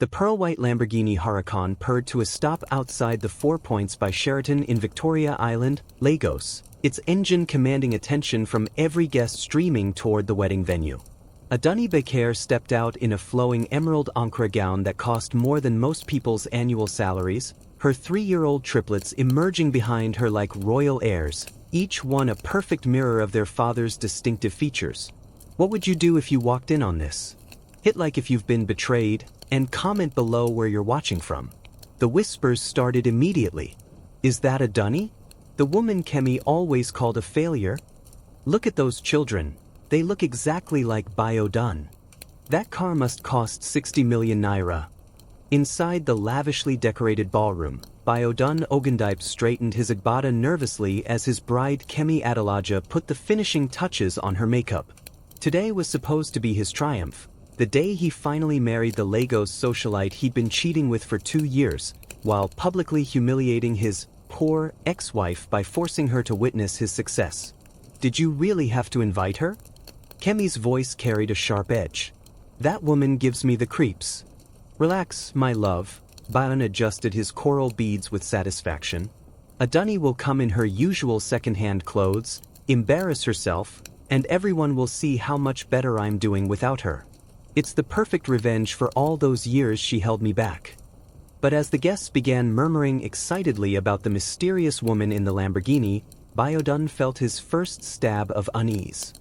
The pearl-white Lamborghini Huracan purred to a stop outside the Four Points by Sheraton in Victoria Island, Lagos, its engine commanding attention from every guest streaming toward the wedding venue. Adani Bekir stepped out in a flowing emerald ochre gown that cost more than most people's annual salaries, her 3-year-old triplets emerging behind her like royal heirs, each one a perfect mirror of their father's distinctive features. What would you do if you walked in on this? Hit like if you've been betrayed, and comment below where you're watching from. The whispers started immediately. Is that Adani? The woman Kemi always called a failure? Look at those children. They look exactly like Bayodun. That car must cost 60 million naira. Inside the lavishly decorated ballroom, Bayodun Ogundipe straightened his agbada nervously as his bride Kemi Adelaja put the finishing touches on her makeup. Today was supposed to be his triumph, the day he finally married the Lagos socialite he'd been cheating with for 2 years, while publicly humiliating his poor ex-wife by forcing her to witness his success. Did you really have to invite her? Kemi's voice carried a sharp edge. That woman gives me the creeps. Relax, my love. Bayan adjusted his coral beads with satisfaction. Adani will come in her usual second-hand clothes, embarrass herself, and everyone will see how much better I'm doing without her. It's the perfect revenge for all those years she held me back. But as the guests began murmuring excitedly about the mysterious woman in the Lamborghini, Bayodun felt his first stab of unease.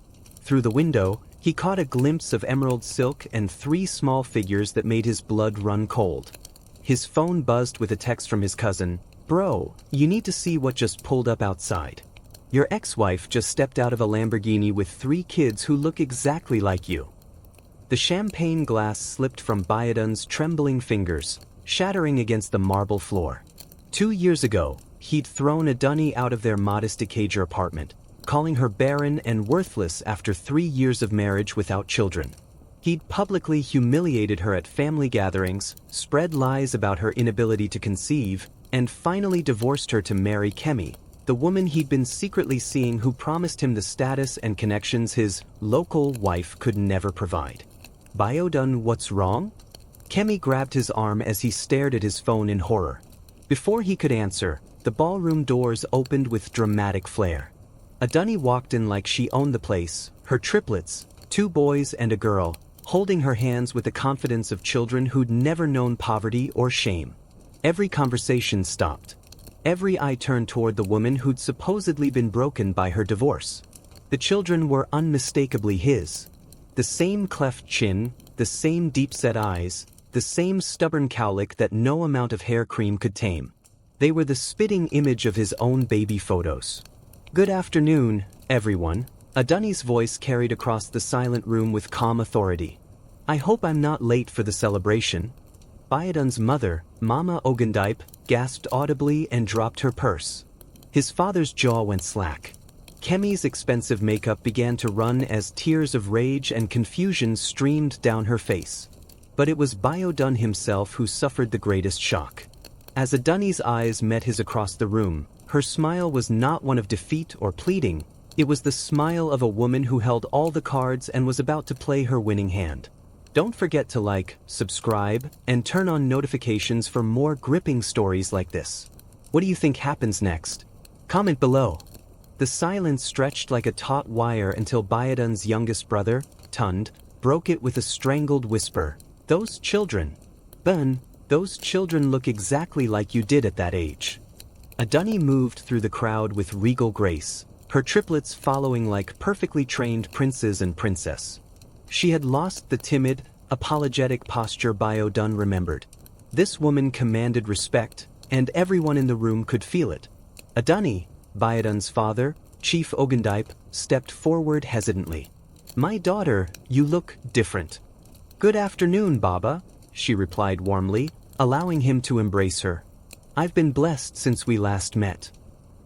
Through the window, he caught a glimpse of emerald silk and 3 small figures that made his blood run cold. His phone buzzed with a text from his cousin. Bro, you need to see what just pulled up outside. Your ex-wife just stepped out of a Lamborghini with 3 kids who look exactly like you. The champagne glass slipped from Bayodun's trembling fingers, shattering against the marble floor. 2 years ago, he'd thrown Adani out of their modest Ikeja apartment, calling her barren and worthless after 3 years of marriage without children. He'd publicly humiliated her at family gatherings, spread lies about her inability to conceive, and finally divorced her to marry Kemi, the woman he'd been secretly seeing who promised him the status and connections his local wife could never provide. Bayodun, what's wrong? Kemi grabbed his arm as he stared at his phone in horror. Before he could answer, the ballroom doors opened with dramatic flair. Adani walked in like she owned the place, her triplets, 2 boys and a girl, holding her hands with the confidence of children who'd never known poverty or shame. Every conversation stopped. Every eye turned toward the woman who'd supposedly been broken by her divorce. The children were unmistakably his. The same cleft chin, the same deep-set eyes, the same stubborn cowlick that no amount of hair cream could tame. They were the spitting image of his own baby photos. Good afternoon, everyone. Adani's voice carried across the silent room with calm authority. I hope I'm not late for the celebration. Bayodun's mother, Mama Ogundipe, gasped audibly and dropped her purse. His father's jaw went slack. Kemi's expensive makeup began to run as tears of rage and confusion streamed down her face. But it was Bayodun himself who suffered the greatest shock. As Adani's eyes met his across the room, her smile was not one of defeat or pleading. It was the smile of a woman who held all the cards and was about to play her winning hand. Don't forget to like, subscribe, and turn on notifications for more gripping stories like this. What do you think happens next? Comment below. The silence stretched like a taut wire until Bayodun's youngest brother, Tund, broke it with a strangled whisper. Those children. Bun, those children look exactly like you did at that age. Adani moved through the crowd with regal grace, her triplets following like perfectly trained princes and princess. She had lost the timid, apologetic posture Bayodun remembered. This woman commanded respect, and everyone in the room could feel it. Adani, Bayodun's father, Chief Ogundipe, stepped forward hesitantly. My daughter, you look different. Good afternoon, Baba, she replied warmly, allowing him to embrace her. I've been blessed since we last met.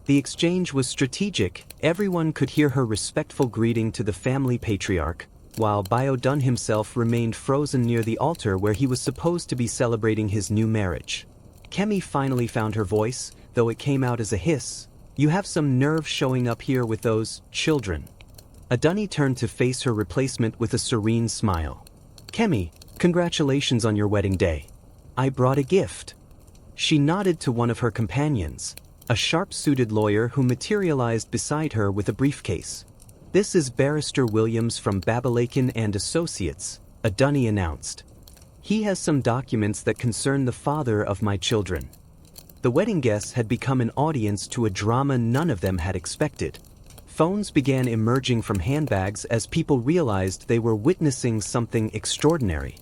The exchange was strategic. Everyone could hear her respectful greeting to the family patriarch, while Bayodun himself remained frozen near the altar where he was supposed to be celebrating his new marriage. Kemi finally found her voice, though it came out as a hiss. You have some nerve showing up here with those children. Adani turned to face her replacement with a serene smile. Kemi, congratulations on your wedding day. I brought a gift. She nodded to one of her companions, a sharp-suited lawyer who materialized beside her with a briefcase. This is Barrister Williams from Babalakin and Associates, Adunni announced. He has some documents that concern the father of my children. The wedding guests had become an audience to a drama none of them had expected. Phones began emerging from handbags as people realized they were witnessing something extraordinary.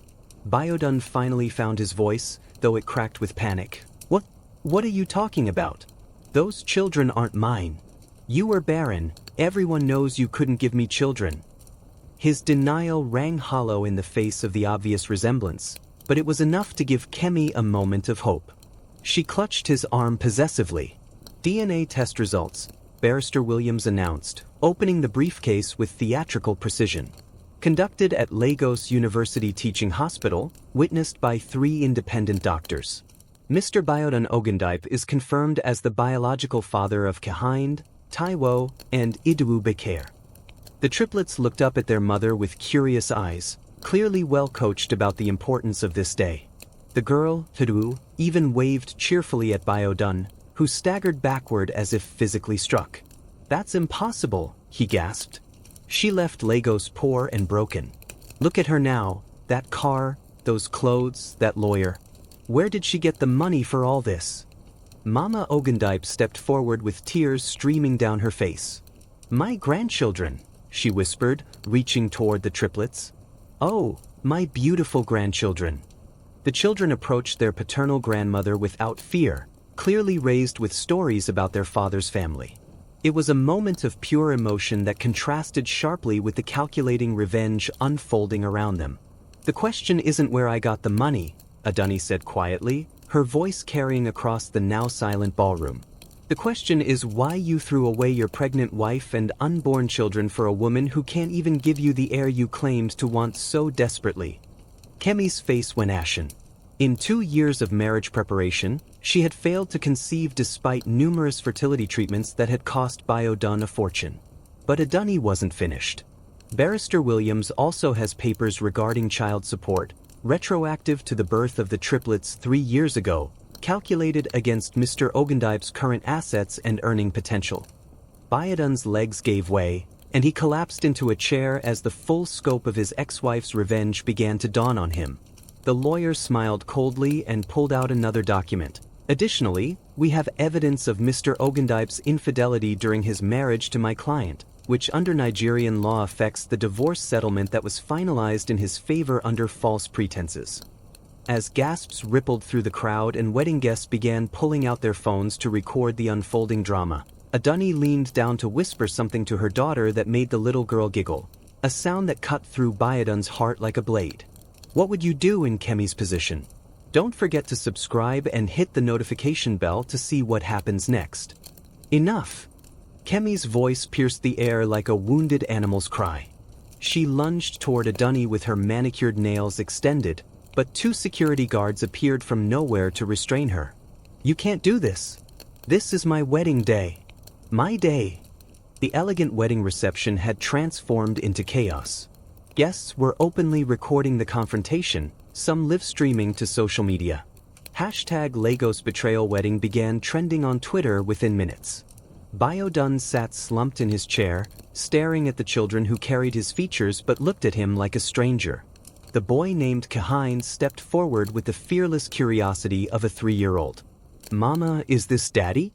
Biodun finally found his voice, though it cracked with panic. What are you talking about? Those children aren't mine. You were barren, everyone knows you couldn't give me children. His denial rang hollow in the face of the obvious resemblance, but it was enough to give Kemi a moment of hope. She clutched his arm possessively. DNA test results, Barrister Williams announced, opening the briefcase with theatrical precision. Conducted at Lagos University Teaching Hospital, witnessed by 3 independent doctors. Mr. Biodun Ogundipe is confirmed as the biological father of Kahind, Taiwo, and Idu Bekir. The triplets looked up at their mother with curious eyes, clearly well coached about the importance of this day. The girl, Hidu, even waved cheerfully at Biodun, who staggered backward as if physically struck. That's impossible, he gasped. She left Lagos poor and broken. Look at her now, that car, those clothes, that lawyer. Where did she get the money for all this? Mama Ogundipe stepped forward with tears streaming down her face. My grandchildren, she whispered, reaching toward the triplets. Oh, my beautiful grandchildren. The children approached their paternal grandmother without fear, clearly raised with stories about their father's family. It was a moment of pure emotion that contrasted sharply with the calculating revenge unfolding around them. The question isn't where I got the money, Adunni said quietly, her voice carrying across the now silent ballroom. The question is why you threw away your pregnant wife and unborn children for a woman who can't even give you the heir you claimed to want so desperately. Kemi's face went ashen. In 2 years of marriage preparation, she had failed to conceive despite numerous fertility treatments that had cost Biodun a fortune. But Adunni wasn't finished. Barrister Williams also has papers regarding child support, retroactive to the birth of the triplets 3 years ago, calculated against Mr. Ogundipe's current assets and earning potential. Biodun's legs gave way, and he collapsed into a chair as the full scope of his ex-wife's revenge began to dawn on him. The lawyer smiled coldly and pulled out another document. Additionally, we have evidence of Mr. Ogundipe's infidelity during his marriage to my client, which under Nigerian law affects the divorce settlement that was finalized in his favor under false pretenses. As gasps rippled through the crowd and wedding guests began pulling out their phones to record the unfolding drama, Adunni leaned down to whisper something to her daughter that made the little girl giggle, a sound that cut through Biodun's heart like a blade. What would you do in Kemi's position? Don't forget to subscribe and hit the notification bell to see what happens next. Enough! Kemi's voice pierced the air like a wounded animal's cry. She lunged toward Adunni with her manicured nails extended, but 2 security guards appeared from nowhere to restrain her. You can't do this. This is my wedding day. My day. The elegant wedding reception had transformed into chaos. Guests were openly recording the confrontation, some live streaming to social media. #Lagos Betrayal Wedding began trending on Twitter within minutes. Biodun sat slumped in his chair, staring at the children who carried his features but looked at him like a stranger. The boy named Kahind stepped forward with the fearless curiosity of a 3-year-old. Mama, is this Daddy?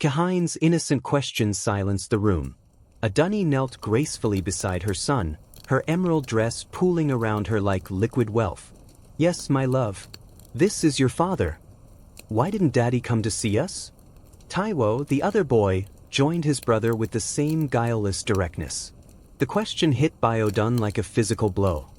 Kahind's innocent question silenced the room. Adunni knelt gracefully beside her son, her emerald dress pooling around her like liquid wealth. Yes, my love. This is your father. Why didn't Daddy come to see us? Taiwo, the other boy, joined his brother with the same guileless directness. The question hit Biodun like a physical blow.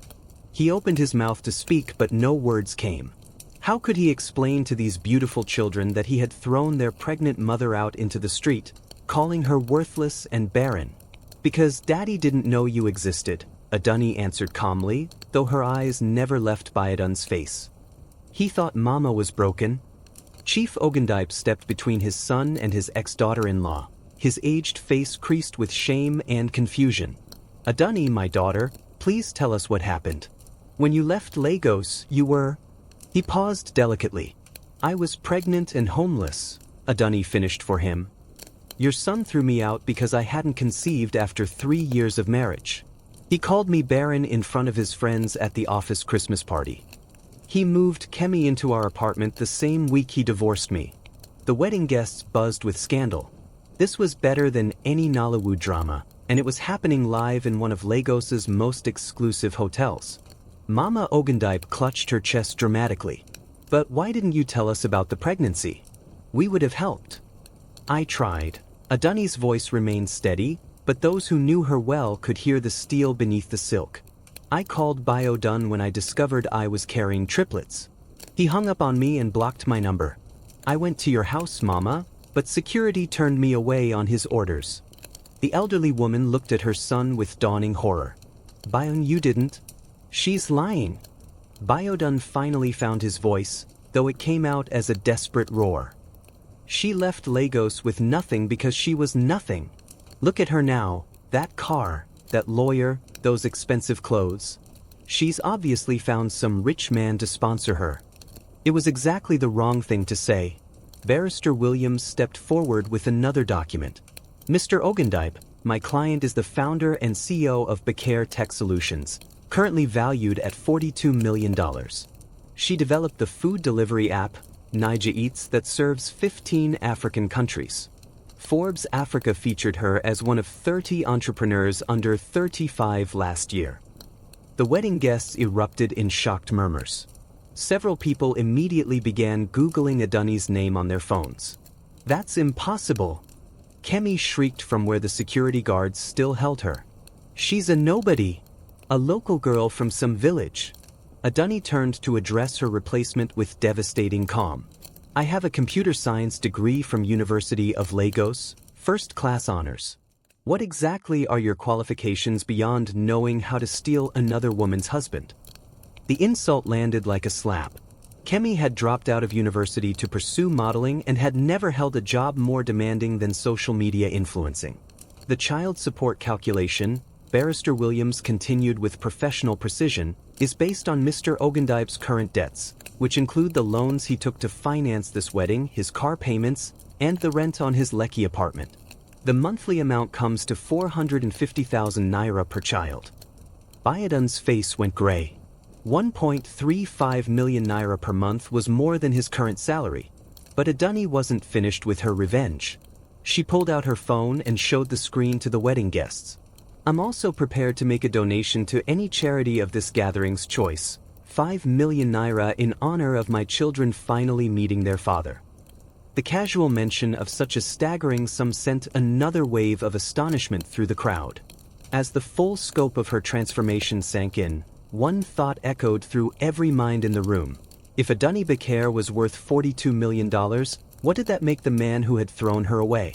He opened his mouth to speak, but no words came. How could he explain to these beautiful children that he had thrown their pregnant mother out into the street, calling her worthless and barren? Because Daddy didn't know you existed, Adunni answered calmly, though her eyes never left Biodun's face. He thought Mama was broken. Chief Ogundipe stepped between his son and his ex-daughter-in-law, his aged face creased with shame and confusion. Adunni, my daughter, please tell us what happened. When you left Lagos, you were... He paused delicately. I was pregnant and homeless, Adani finished for him. Your son threw me out because I hadn't conceived after 3 years of marriage. He called me barren in front of his friends at the office Christmas party. He moved Kemi into our apartment the same week he divorced me. The wedding guests buzzed with scandal. This was better than any Nollywood drama, and it was happening live in one of Lagos's most exclusive hotels. Mama Ogundipe clutched her chest dramatically. But why didn't you tell us about the pregnancy? We would have helped. I tried. Adani's voice remained steady, but those who knew her well could hear the steel beneath the silk. I called Biodun when I discovered I was carrying triplets. He hung up on me and blocked my number. I went to your house, Mama, but security turned me away on his orders. The elderly woman looked at her son with dawning horror. Bion, you didn't. She's lying. Biodun finally found his voice, though it came out as a desperate roar. She left Lagos with nothing because she was nothing. Look at her now, that car, that lawyer, those expensive clothes. She's obviously found some rich man to sponsor her. It was exactly the wrong thing to say. Barrister Williams stepped forward with another document. Mr. Ogundipe, my client is the founder and CEO of Betrayal Tech Solutions, currently valued at $42 million. She developed the food delivery app, Naija Eats, that serves 15 African countries. Forbes Africa featured her as one of 30 entrepreneurs under 35 last year. The wedding guests erupted in shocked murmurs. Several people immediately began Googling Adani's name on their phones. That's impossible. Kemi shrieked from where the security guards still held her. She's a nobody. A local girl from some village. Adani turned to address her replacement with devastating calm. I have a computer science degree from University of Lagos, first-class honors. What exactly are your qualifications beyond knowing how to steal another woman's husband? The insult landed like a slap. Kemi had dropped out of university to pursue modeling and had never held a job more demanding than social media influencing. The child support calculation, Barrister Williams continued with professional precision, is based on Mr. Ogundipe's current debts, which include the loans he took to finance this wedding, his car payments, and the rent on his Lekki apartment. The monthly amount comes to 450,000 naira per child. Biodun's face went gray. 1.35 million naira per month was more than his current salary. But Adani wasn't finished with her revenge. She pulled out her phone and showed the screen to the wedding guests. I'm also prepared to make a donation to any charity of this gathering's choice, 5 million naira in honor of my children finally meeting their father. The casual mention of such a staggering sum sent another wave of astonishment through the crowd. As the full scope of her transformation sank in, one thought echoed through every mind in the room. If Adani Bekir was worth $42 million, what did that make the man who had thrown her away?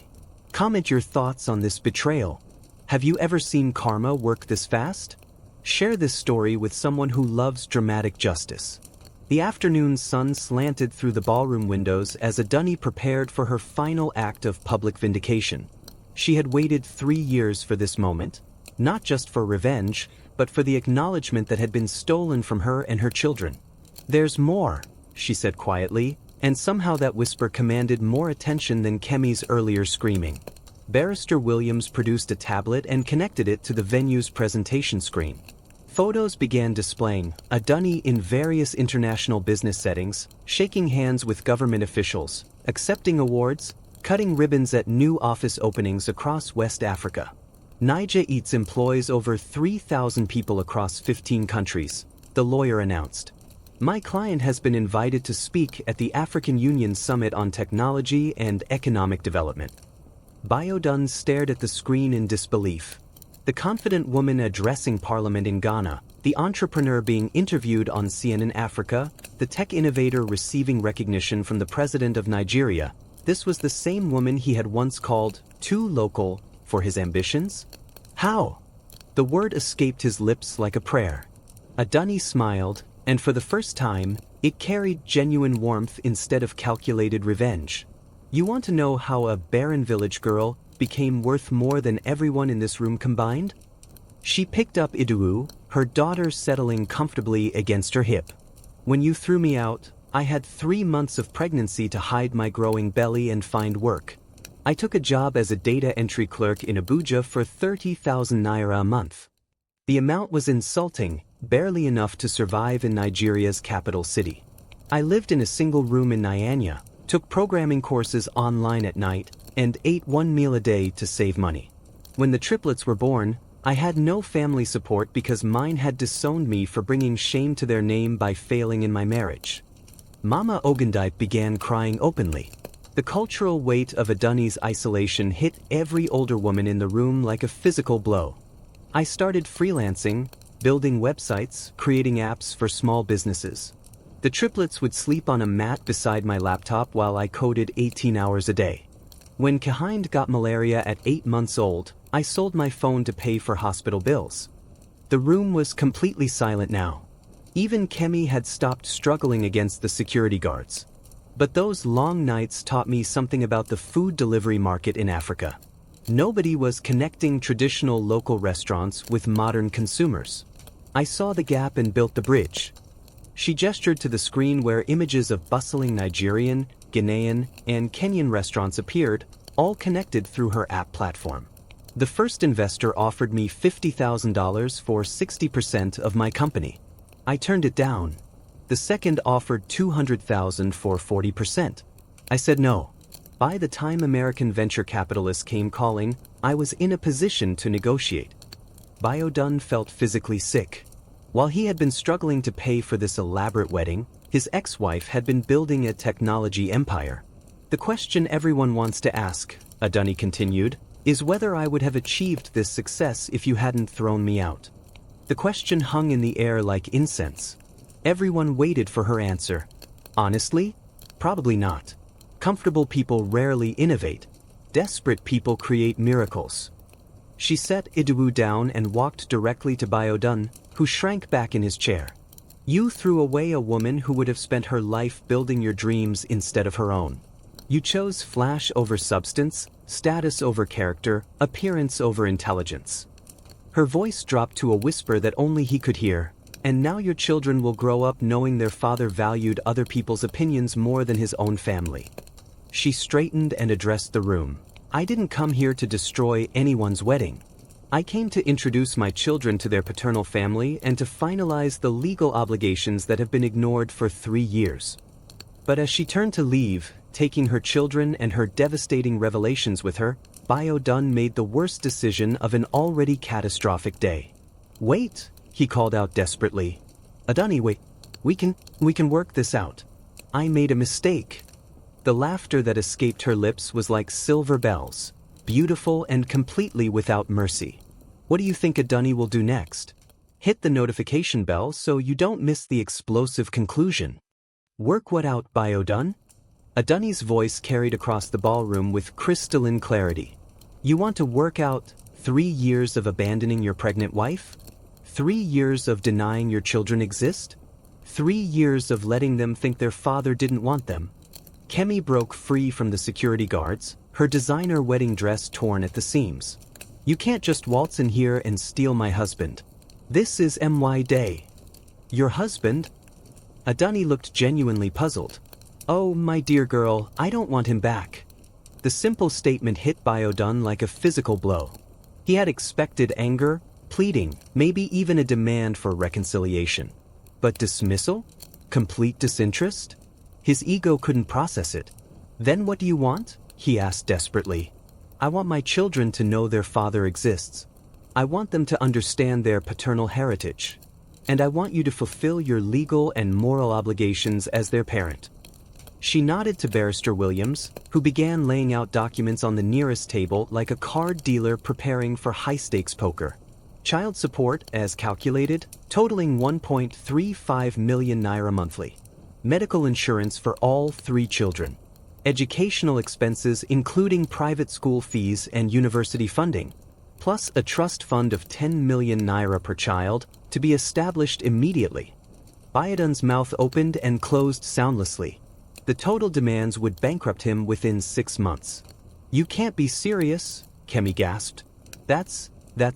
Comment your thoughts on this betrayal. Have you ever seen karma work this fast? Share this story with someone who loves dramatic justice. The afternoon sun slanted through the ballroom windows as Adani prepared for her final act of public vindication. She had waited 3 years for this moment, not just for revenge, but for the acknowledgement that had been stolen from her and her children. There's more, she said quietly, and somehow that whisper commanded more attention than Kemi's earlier screaming. Barrister Williams produced a tablet and connected it to the venue's presentation screen. Photos began displaying Adani in various international business settings, shaking hands with government officials, accepting awards, cutting ribbons at new office openings across West Africa. Naija Eats employs over 3,000 people across 15 countries, the lawyer announced. My client has been invited to speak at the African Union Summit on Technology and Economic Development. Biodun stared at the screen in disbelief. The confident woman addressing Parliament in Ghana, the entrepreneur being interviewed on CNN Africa, the tech innovator receiving recognition from the president of Nigeria, this was the same woman he had once called too local for his ambitions? How? The word escaped his lips like a prayer. Adani smiled, and for the first time, it carried genuine warmth instead of calculated revenge. You want to know how a barren village girl became worth more than everyone in this room combined? She picked up Idu, her daughter settling comfortably against her hip. When you threw me out, I had 3 months of pregnancy to hide my growing belly and find work. I took a job as a data entry clerk in Abuja for 30,000 naira a month. The amount was insulting, barely enough to survive in Nigeria's capital city. I lived in a single room in Nyanya, took programming courses online at night, and ate 1 meal a day to save money. When the triplets were born, I had no family support because mine had disowned me for bringing shame to their name by failing in my marriage. Mama Ogundipe began crying openly. The cultural weight of Aduni's isolation hit every older woman in the room like a physical blow. I started freelancing, building websites, creating apps for small businesses. The triplets would sleep on a mat beside my laptop while I coded 18 hours a day. When Kahind got malaria at 8 months old, I sold my phone to pay for hospital bills. The room was completely silent now. Even Kemi had stopped struggling against the security guards. But those long nights taught me something about the food delivery market in Africa. Nobody was connecting traditional local restaurants with modern consumers. I saw the gap and built the bridge. She gestured to the screen where images of bustling Nigerian, Ghanaian, and Kenyan restaurants appeared, all connected through her app platform. The first investor offered me $50,000 for 60% of my company. I turned it down. The second offered $200,000 for 40%. I said no. By the time American venture capitalists came calling, I was in a position to negotiate. Biodun felt physically sick. While he had been struggling to pay for this elaborate wedding, his ex-wife had been building a technology empire. The question everyone wants to ask, Aduni continued, is whether I would have achieved this success if you hadn't thrown me out. The question hung in the air like incense. Everyone waited for her answer. Honestly? Probably not. Comfortable people rarely innovate. Desperate people create miracles. She set Iduwu down and walked directly to Biodun, who shrank back in his chair. You threw away a woman who would have spent her life building your dreams instead of her own. You chose flash over substance, status over character, appearance over intelligence. Her voice dropped to a whisper that only he could hear. And now your children will grow up knowing their father valued other people's opinions more than his own family. She straightened and addressed the room. I didn't come here to destroy anyone's wedding. I came to introduce my children to their paternal family and to finalize the legal obligations that have been ignored for 3 years. But as she turned to leave, taking her children and her devastating revelations with her, Biodun made the worst decision of an already catastrophic day. Wait! He called out desperately. Aduni, wait. We can work this out. I made a mistake. The laughter that escaped her lips was like silver bells, beautiful and completely without mercy. What do you think Aduni will do next? Hit the notification bell so you don't miss the explosive conclusion. Work what out, Biodun? Aduni's voice carried across the ballroom with crystalline clarity. You want to work out 3 years of abandoning your pregnant wife? 3 years of denying your children exist? 3 years of letting them think their father didn't want them? Kemi broke free from the security guards, her designer wedding dress torn at the seams. You can't just waltz in here and steal my husband. This is my day. Your husband? Aduni looked genuinely puzzled. Oh, my dear girl, I don't want him back. The simple statement hit Biodun like a physical blow. He had expected anger, pleading, maybe even a demand for reconciliation. But dismissal? Complete disinterest? His ego couldn't process it. Then what do you want? He asked desperately. I want my children to know their father exists. I want them to understand their paternal heritage. And I want you to fulfill your legal and moral obligations as their parent. She nodded to Barrister Williams, who began laying out documents on the nearest table like a card dealer preparing for high-stakes poker. Child support, as calculated, totaling 1.35 million naira monthly. Medical insurance for all 3 children. Educational expenses including private school fees and university funding. Plus a trust fund of 10 million naira per child to be established immediately. Biodun's mouth opened and closed soundlessly. The total demands would bankrupt him within 6 months. You can't be serious, Kemi gasped. That's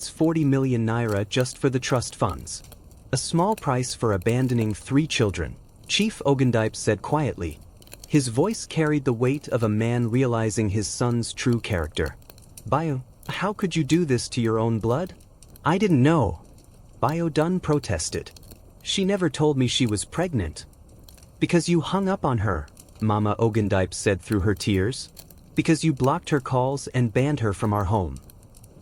40 million naira just for the trust funds. A small price for abandoning 3 children. Chief Ogundipe said quietly. His voice carried the weight of a man realizing his son's true character. Bayo, how could you do this to your own blood? I didn't know. Bayo Dun protested. She never told me she was pregnant. Because you hung up on her, Mama Ogundipe said through her tears. Because you blocked her calls and banned her from our home.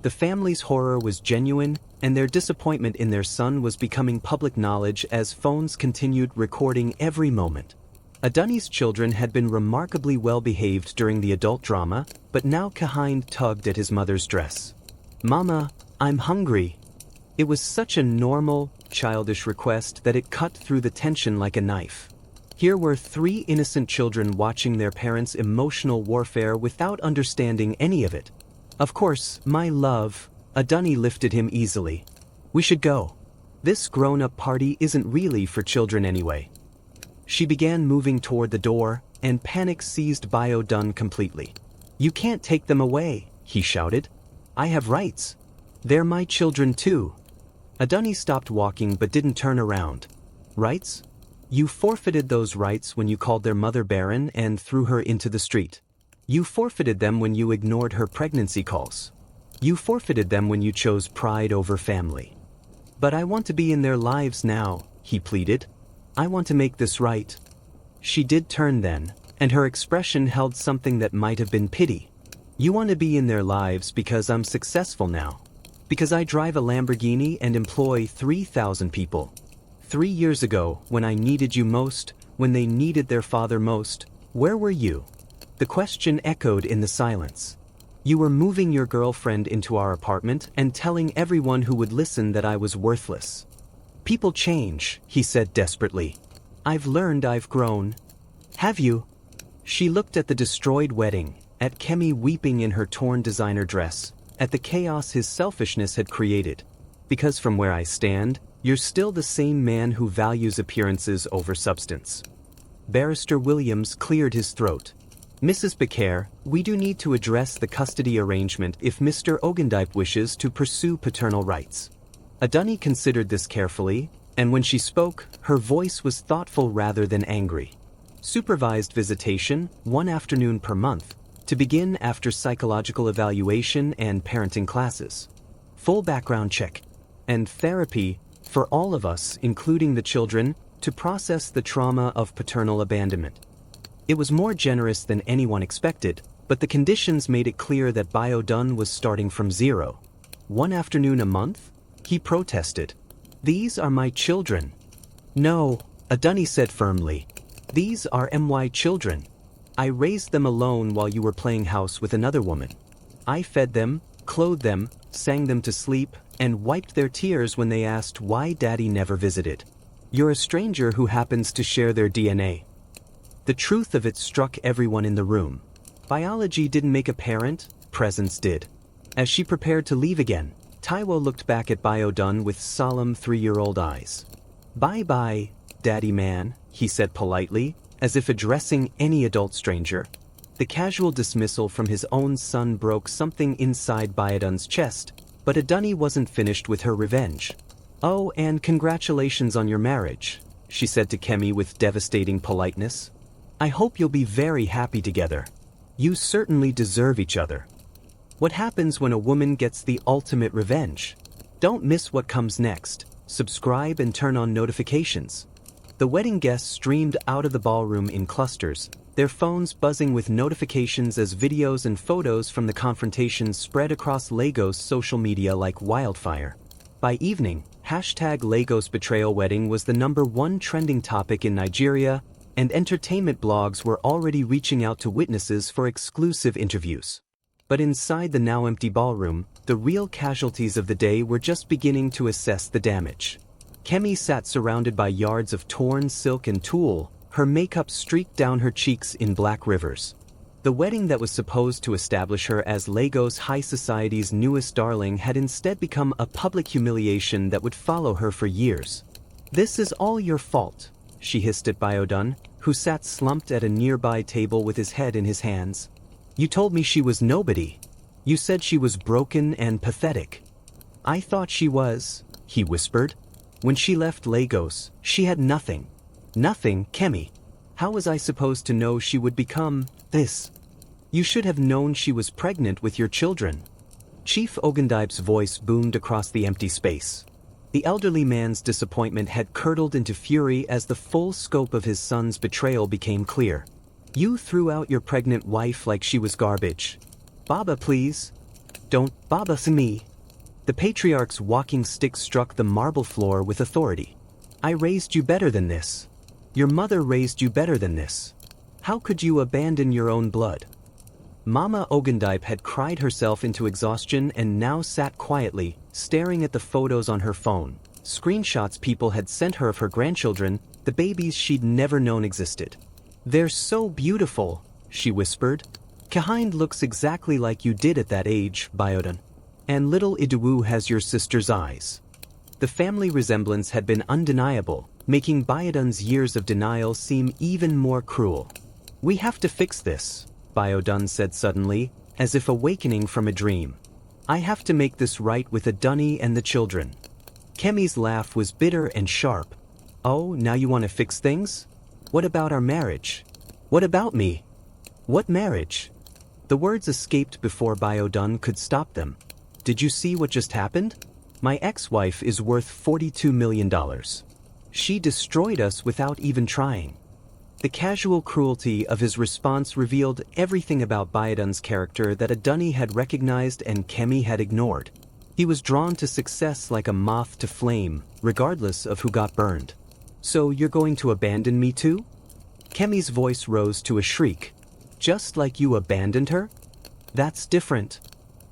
The family's horror was genuine, and their disappointment in their son was becoming public knowledge as phones continued recording every moment. Aduni's children had been remarkably well behaved during the adult drama, but now Kahind tugged at his mother's dress. Mama, I'm hungry. It was such a normal, childish request that it cut through the tension like a knife. Here were 3 innocent children watching their parents' emotional warfare without understanding any of it. Of course, my love, Aduni lifted him easily. We should go. This grown-up party isn't really for children anyway. She began moving toward the door, and panic seized Bayo Dun completely. You can't take them away, he shouted. I have rights. They're my children too. Aduni stopped walking but didn't turn around. Rights? You forfeited those rights when you called their mother barren and threw her into the street. You forfeited them when you ignored her pregnancy calls. You forfeited them when you chose pride over family. But I want to be in their lives now, he pleaded. I want to make this right. She did turn then, and her expression held something that might have been pity. You want to be in their lives because I'm successful now. Because I drive a Lamborghini and employ 3,000 people. 3 years ago, when I needed you most, when they needed their father most, where were you? The question echoed in the silence. You were moving your girlfriend into our apartment and telling everyone who would listen that I was worthless. People change, he said desperately. I've learned I've grown. Have you? She looked at the destroyed wedding, at Kemi weeping in her torn designer dress, at the chaos his selfishness had created. Because from where I stand, you're still the same man who values appearances over substance. Barrister Williams cleared his throat. Mrs. Becker, we do need to address the custody arrangement if Mr. Ogundipe wishes to pursue paternal rights. Aduni considered this carefully, and when she spoke, her voice was thoughtful rather than angry. Supervised visitation, 1 afternoon per month, to begin after psychological evaluation and parenting classes. Full background check. And therapy, for all of us, including the children, to process the trauma of paternal abandonment. It was more generous than anyone expected, but the conditions made it clear that Bayo Dun was starting from zero. 1 afternoon a month? He protested. These are my children. No, Aduni said firmly. These are my children. I raised them alone while you were playing house with another woman. I fed them, clothed them, sang them to sleep, and wiped their tears when they asked why Daddy never visited. You're a stranger who happens to share their DNA. The truth of it struck everyone in the room. Biology didn't make a parent, presence did. As she prepared to leave again, Taiwo looked back at Bayo Dun with solemn 3-year-old eyes. Bye-bye, Daddy man, he said politely, as if addressing any adult stranger. The casual dismissal from his own son broke something inside Bayo Dun's chest, but Aduni wasn't finished with her revenge. Oh, and congratulations on your marriage, she said to Kemi with devastating politeness. I hope you'll be very happy together. You certainly deserve each other. What happens when a woman gets the ultimate revenge? Don't miss what comes next. Subscribe and turn on notifications. The wedding guests streamed out of the ballroom in clusters, their phones buzzing with notifications as videos and photos from the confrontation spread across Lagos social media like wildfire. By evening, #Lagos Betrayal Wedding was the #1 trending topic in Nigeria, and entertainment blogs were already reaching out to witnesses for exclusive interviews. But inside the now empty ballroom, the real casualties of the day were just beginning to assess the damage. Kemi sat surrounded by yards of torn silk and tulle, her makeup streaked down her cheeks in black rivers. The wedding that was supposed to establish her as Lagos high society's newest darling had instead become a public humiliation that would follow her for years. This is all your fault, she hissed at Bayo Dun, who sat slumped at a nearby table with his head in his hands. You told me she was nobody. You said she was broken and pathetic. I thought she was, he whispered. When she left Lagos, she had nothing. Nothing, Kemi. How was I supposed to know she would become this? You should have known she was pregnant with your children. Chief Ogundipe's voice boomed across the empty space. The elderly man's disappointment had curdled into fury as the full scope of his son's betrayal became clear. You threw out your pregnant wife like she was garbage. Baba, please. Don't Baba me. The patriarch's walking stick struck the marble floor with authority. I raised you better than this. Your mother raised you better than this. How could you abandon your own blood? Mama Ogundipe had cried herself into exhaustion and now sat quietly, staring at the photos on her phone. Screenshots people had sent her of her grandchildren, the babies she'd never known existed. They're so beautiful, she whispered. Kahind looks exactly like you did at that age, Biodan. And little Iduwu has your sister's eyes. The family resemblance had been undeniable, making Biodan's years of denial seem even more cruel. We have to fix this, Biodan said suddenly, as if awakening from a dream. I have to make this right with Adunni and the children. Kemi's laugh was bitter and sharp. Oh, now you want to fix things? What about our marriage? What about me? What marriage? The words escaped before Biodan could stop them. Did you see what just happened? My ex-wife is worth $42 million. She destroyed us without even trying. The casual cruelty of his response revealed everything about Biodan's character that Adunni had recognized and Kemi had ignored. He was drawn to success like a moth to flame, regardless of who got burned. So you're going to abandon me too? Kemi's voice rose to a shriek. Just like you abandoned her? That's different.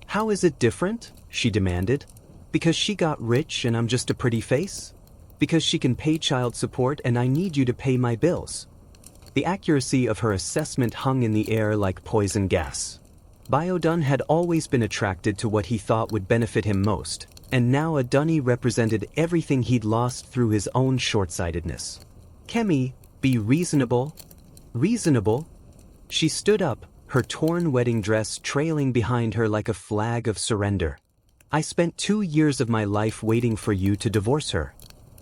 How is it different? She demanded. Because she got rich and I'm just a pretty face? Because she can pay child support and I need you to pay my bills? The accuracy of her assessment hung in the air like poison gas. Biodan had always been attracted to what he thought would benefit him most, and now Adunni represented everything he'd lost through his own short-sightedness. Kemi, be reasonable. Reasonable? She stood up, her torn wedding dress trailing behind her like a flag of surrender. I spent 2 years of my life waiting for you to divorce her.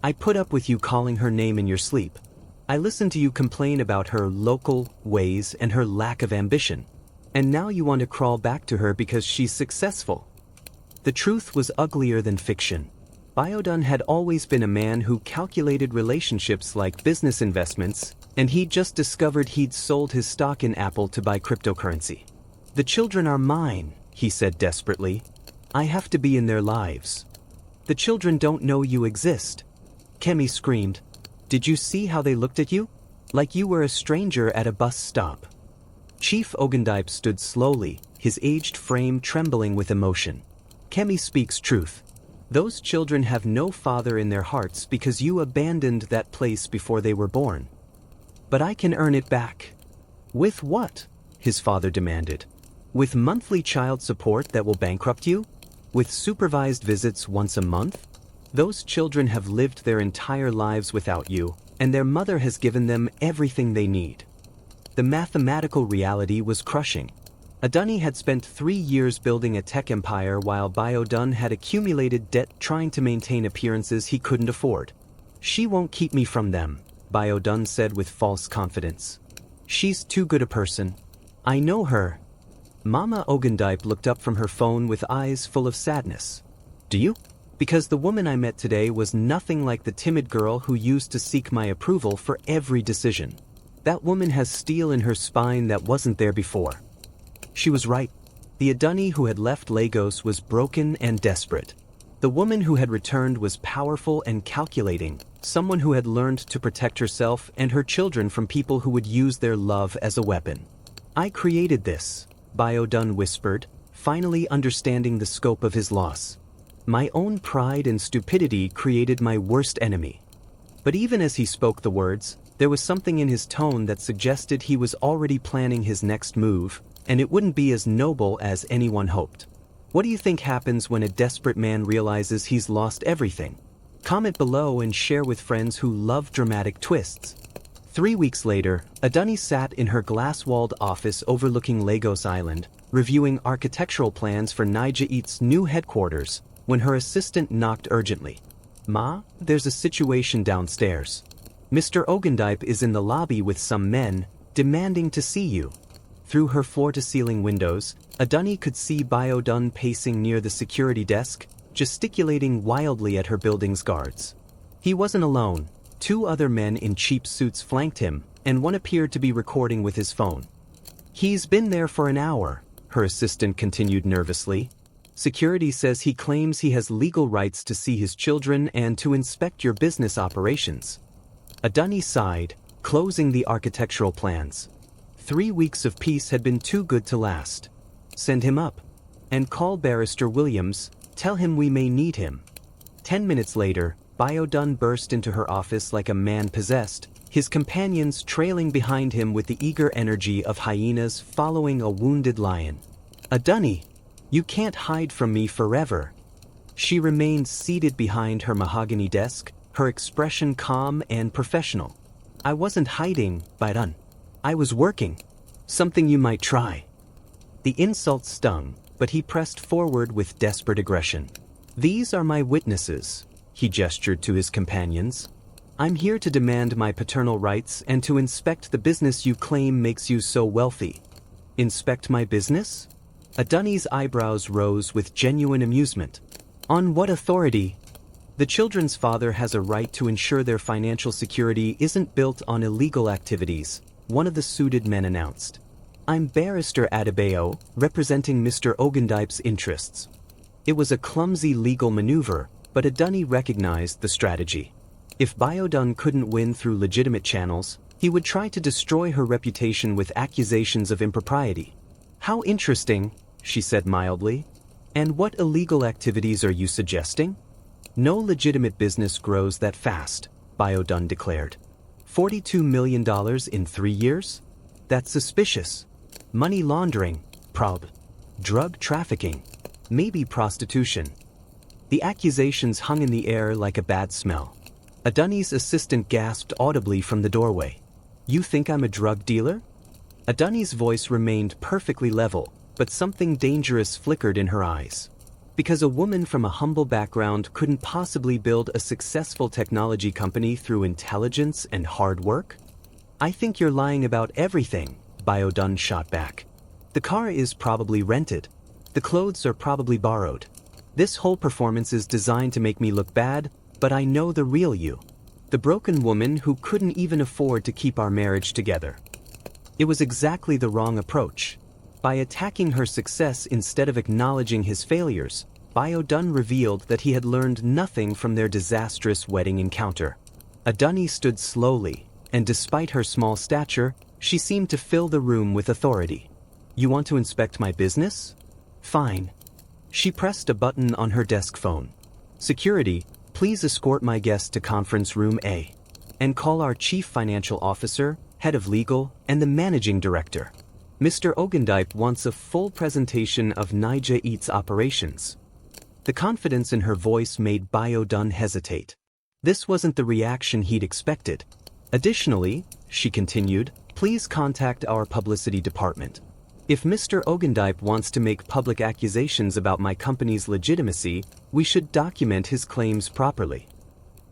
I put up with you calling her name in your sleep. I listened to you complain about her local ways and her lack of ambition. And now you want to crawl back to her because she's successful. The truth was uglier than fiction. Biodan had always been a man who calculated relationships like business investments, and he'd just discovered he'd sold his stock in Apple to buy cryptocurrency. The children are mine, he said desperately. I have to be in their lives. The children don't know you exist. Kemi screamed. Did you see how they looked at you? Like you were a stranger at a bus stop. Chief Ogundipe stood slowly, his aged frame trembling with emotion. Kemi speaks truth. Those children have no father in their hearts because you abandoned that place before they were born. But I can earn it back. With what? His father demanded. With monthly child support that will bankrupt you? With supervised visits once a month? Those children have lived their entire lives without you, and their mother has given them everything they need. The mathematical reality was crushing. Adunni had spent 3 years building a tech empire while Biodan had accumulated debt trying to maintain appearances he couldn't afford. She won't keep me from them, Biodan said with false confidence. She's too good a person. I know her. Mama Ogundipe looked up from her phone with eyes full of sadness. Do you? Because the woman I met today was nothing like the timid girl who used to seek my approval for every decision. That woman has steel in her spine that wasn't there before. She was right. The Adunni who had left Lagos was broken and desperate. The woman who had returned was powerful and calculating, someone who had learned to protect herself and her children from people who would use their love as a weapon. I created this, Biodan whispered, finally understanding the scope of his loss. My own pride and stupidity created my worst enemy. But even as he spoke the words, there was something in his tone that suggested he was already planning his next move, and it wouldn't be as noble as anyone hoped. What do you think happens when a desperate man realizes he's lost everything? Comment below and share with friends who love dramatic twists. 3 weeks later, Adunni sat in her glass-walled office overlooking Lagos Island, reviewing architectural plans for Niger Eat's new headquarters, when her assistant knocked urgently. Ma, there's a situation downstairs. Mr. Ogendype is in the lobby with some men, demanding to see you. Through her floor-to-ceiling windows, Adunni could see Biodun pacing near the security desk, gesticulating wildly at her building's guards. He wasn't alone. 2 other men in cheap suits flanked him, and one appeared to be recording with his phone. He's been there for an hour, her assistant continued nervously. Security says he claims he has legal rights to see his children and to inspect your business operations. Adunni sighed, closing the architectural plans. 3 weeks of peace had been too good to last. Send him up. And call Barrister Williams, tell him we may need him. 10 minutes later, Biodun burst into her office like a man possessed, his companions trailing behind him with the eager energy of hyenas following a wounded lion. Adunni, you can't hide from me forever. She remained seated behind her mahogany desk, her expression calm and professional. I wasn't hiding, Biodun. I was working. Something you might try. The insult stung, but he pressed forward with desperate aggression. These are my witnesses, he gestured to his companions. I'm here to demand my paternal rights and to inspect the business you claim makes you so wealthy. Inspect my business? Adunni's eyebrows rose with genuine amusement. On what authority? The children's father has a right to ensure their financial security isn't built on illegal activities, one of the suited men announced. I'm Barrister Adebayo, representing Mr. Ogendype's interests. It was a clumsy legal maneuver, but Adunni recognized the strategy. If Biodun couldn't win through legitimate channels, he would try to destroy her reputation with accusations of impropriety. How interesting, she said mildly. And what illegal activities are you suggesting? No legitimate business grows that fast, Biodun declared. $42 million in 3 years? That's suspicious. Money laundering, prob. Drug trafficking, maybe prostitution. The accusations hung in the air like a bad smell. Adunni's assistant gasped audibly from the doorway. You think I'm a drug dealer? Adunni's voice remained perfectly level, but something dangerous flickered in her eyes. Because a woman from a humble background couldn't possibly build a successful technology company through intelligence and hard work? I think you're lying about everything, Biodun shot back. The car is probably rented. The clothes are probably borrowed. This whole performance is designed to make me look bad, but I know the real you. The broken woman who couldn't even afford to keep our marriage together. It was exactly the wrong approach. By attacking her success instead of acknowledging his failures, Biodun revealed that he had learned nothing from their disastrous wedding encounter. Adunni stood slowly, and despite her small stature, she seemed to fill the room with authority. You want to inspect my business? Fine. She pressed a button on her desk phone. Security, please escort my guest to conference room A. And call our chief financial officer, head of legal, and the managing director. Mr. Ogendype wants a full presentation of Naija Eats operations. The confidence in her voice made Biodun hesitate. This wasn't the reaction he'd expected. Additionally, she continued, please contact our publicity department. If Mr. Ogendype wants to make public accusations about my company's legitimacy, we should document his claims properly.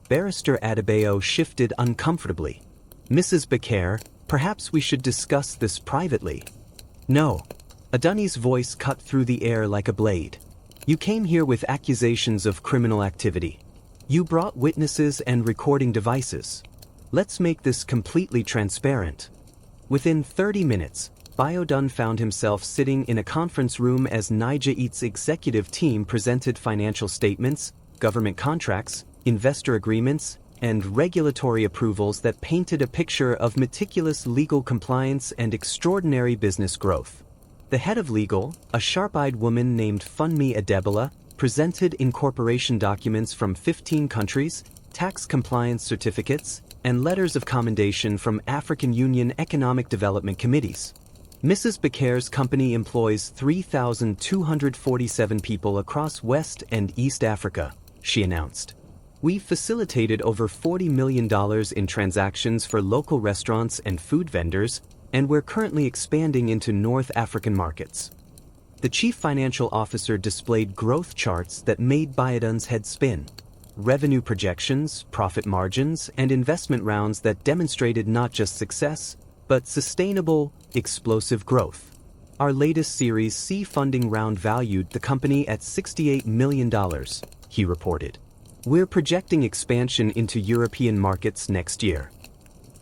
Barrister Adebayo shifted uncomfortably. Mrs. Becerra, perhaps we should discuss this privately. No. Adunni's voice cut through the air like a blade. You came here with accusations of criminal activity. You brought witnesses and recording devices. Let's make this completely transparent. Within 30 minutes, Biodun found himself sitting in a conference room as Naija Eats' executive team presented financial statements, government contracts, investor agreements, and regulatory approvals that painted a picture of meticulous legal compliance and extraordinary business growth. The head of legal, a sharp-eyed woman named Funmi Adebola, presented incorporation documents from 15 countries, tax compliance certificates, and letters of commendation from African Union Economic Development Committees. Mrs. Becerra's company employs 3,247 people across West and East Africa, she announced. We've facilitated over $40 million in transactions for local restaurants and food vendors, and we're currently expanding into North African markets. The chief financial officer displayed growth charts that made Biodun's head spin. revenue projections, profit margins, and investment rounds that demonstrated not just success, but sustainable, explosive growth. Our latest Series C funding round valued the company at $68 million, he reported. We're projecting expansion into European markets next year.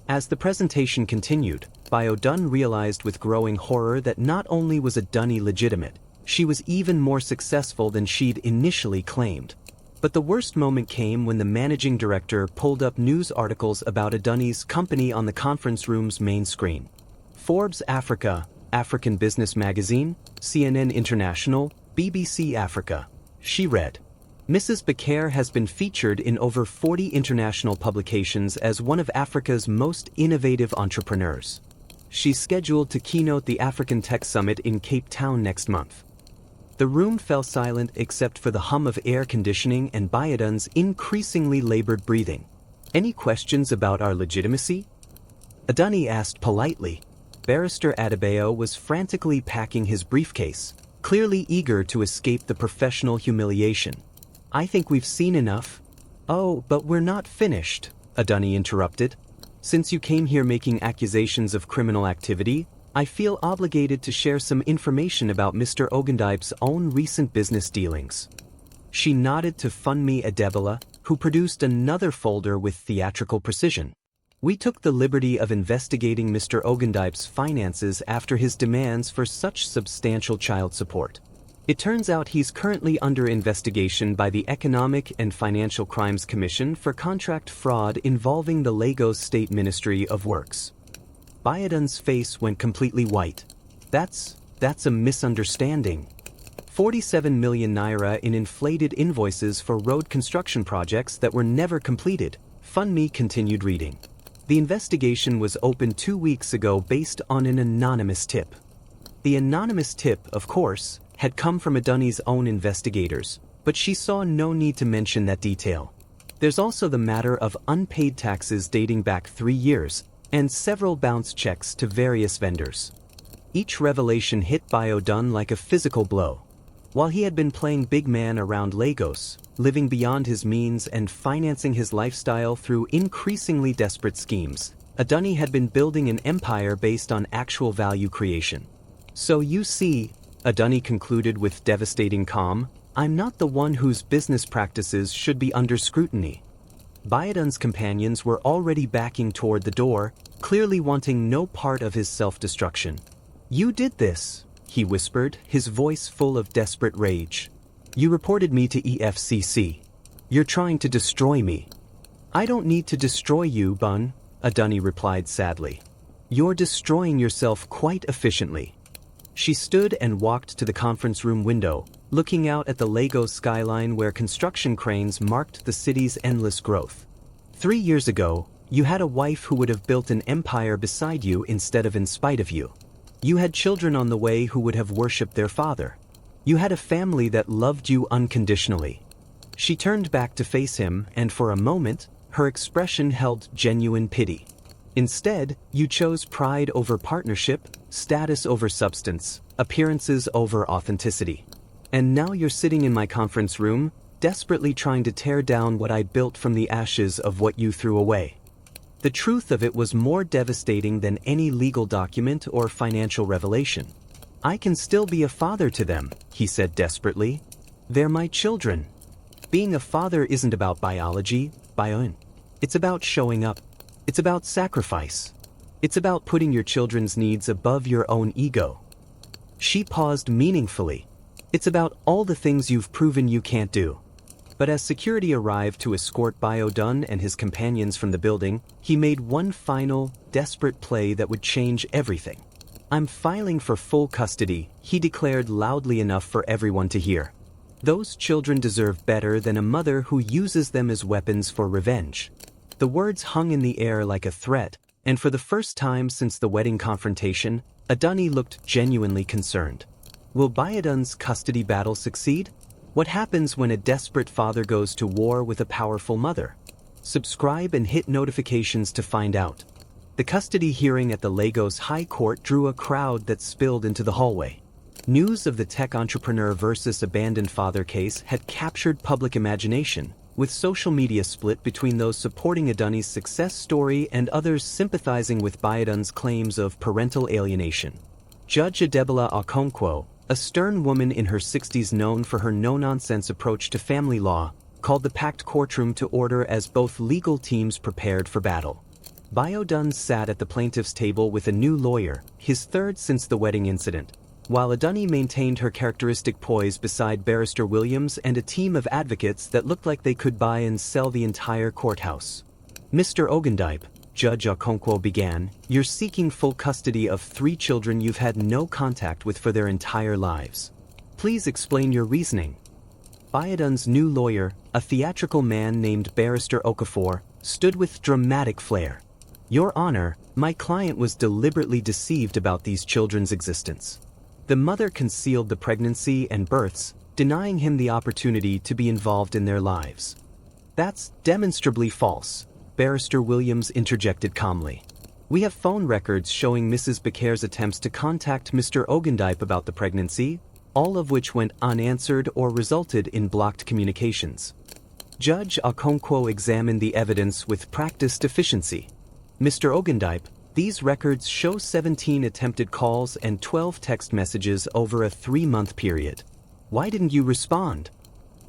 As the presentation continued, Dunn realized with growing horror that not only was Dunny legitimate, she was even more successful than she'd initially claimed. But the worst moment came when the managing director pulled up news articles about Dunny's company on the conference room's main screen. Forbes Africa, African Business Magazine, CNN International, BBC Africa. She read, Mrs. Becker has been featured in over 40 international publications as one of Africa's most innovative entrepreneurs. She's scheduled to keynote the African Tech Summit in Cape Town next month. The room fell silent except for the hum of air conditioning and Dunn's increasingly labored breathing. Any questions about our legitimacy? Dunny asked politely. Barrister Adebayo was frantically packing his briefcase, clearly eager to escape the professional humiliation. I think we've seen enough. Oh, but we're not finished, Dunny interrupted. Since you came here making accusations of criminal activity, I feel obligated to share some information about Mr. Ogundipe's own recent business dealings. She nodded to Funmi Adebola, who produced another folder with theatrical precision. We took the liberty of investigating Mr. Ogundipe's finances after his demands for such substantial child support. It turns out he's currently under investigation by the Economic and Financial Crimes Commission for contract fraud involving the Lagos State Ministry of Works. Dunn's face went completely white. That's a misunderstanding. 47 million naira in inflated invoices for road construction projects that were never completed. Funmi continued reading. The investigation was opened 2 weeks ago based on an anonymous tip. The anonymous tip, of course, had come from Dunny's own investigators, but she saw no need to mention that detail. There's also the matter of unpaid taxes dating back 3 years, and several bounce checks to various vendors. Each revelation hit Dunn like a physical blow. While he had been playing big man around Lagos, living beyond his means and financing his lifestyle through increasingly desperate schemes, Dunny had been building an empire based on actual value creation. So you see, Dunny concluded with devastating calm, I'm not the one whose business practices should be under scrutiny. Dunn's companions were already backing toward the door, clearly wanting no part of his self-destruction. You did this, he whispered, his voice full of desperate rage. You reported me to EFCC. You're trying to destroy me. I don't need to destroy you, Bun, Dunny replied sadly. You're destroying yourself quite efficiently. She stood and walked to the conference room window, looking out at the Lagos skyline where construction cranes marked the city's endless growth. 3 years ago, you had a wife who would have built an empire beside you instead of in spite of you. You had children on the way who would have worshipped their father. You had a family that loved you unconditionally. She turned back to face him, and for a moment, her expression held genuine pity. Instead, you chose pride over partnership, status over substance, appearances over authenticity. And now you're sitting in my conference room, desperately trying to tear down what I built from the ashes of what you threw away. The truth of it was more devastating than any legal document or financial revelation. I can still be a father to them, he said desperately. They're my children. Being a father isn't about biology, It's about showing up. It's about sacrifice. It's about putting your children's needs above your own ego. She paused meaningfully. It's about all the things you've proven you can't do. But as security arrived to escort Dunn and his companions from the building, he made one final, desperate play that would change everything. I'm filing for full custody, he declared loudly enough for everyone to hear. Those children deserve better than a mother who uses them as weapons for revenge. The words hung in the air like a threat, and for the first time since the wedding confrontation, Dunny looked genuinely concerned. Will Dunn's custody battle succeed? What happens when a desperate father goes to war with a powerful mother? Subscribe and hit notifications to find out. The custody hearing at the Lagos High Court drew a crowd that spilled into the hallway. News of the tech entrepreneur versus abandoned father case had captured public imagination, with social media split between those supporting Adunni's success story and others sympathizing with Bayodun's claims of parental alienation. Judge Adebola Okonkwo, a stern woman in her 60s known for her no-nonsense approach to family law, called the packed courtroom to order as both legal teams prepared for battle. Bayodun sat at the plaintiff's table with a new lawyer, his third since the wedding incident, while Adunni maintained her characteristic poise beside Barrister Williams and a team of advocates that looked like they could buy and sell the entire courthouse. Mr. Ogundipe, Judge Okonkwo began, you're seeking full custody of 3 children you've had no contact with for their entire lives. Please explain your reasoning. Bayodun's new lawyer, a theatrical man named Barrister Okafor, stood with dramatic flair. Your Honor, my client was deliberately deceived about these children's existence. The mother concealed the pregnancy and births, denying him the opportunity to be involved in their lives. That's demonstrably false, Barrister Williams interjected calmly. We have phone records showing Mrs. Becare's attempts to contact Mr. Ogundipe about the pregnancy, all of which went unanswered or resulted in blocked communications. Judge Okonkwo examined the evidence with practiced efficiency. Mr. Ogundipe, these records show 17 attempted calls and 12 text messages over a 3-month period. Why didn't you respond?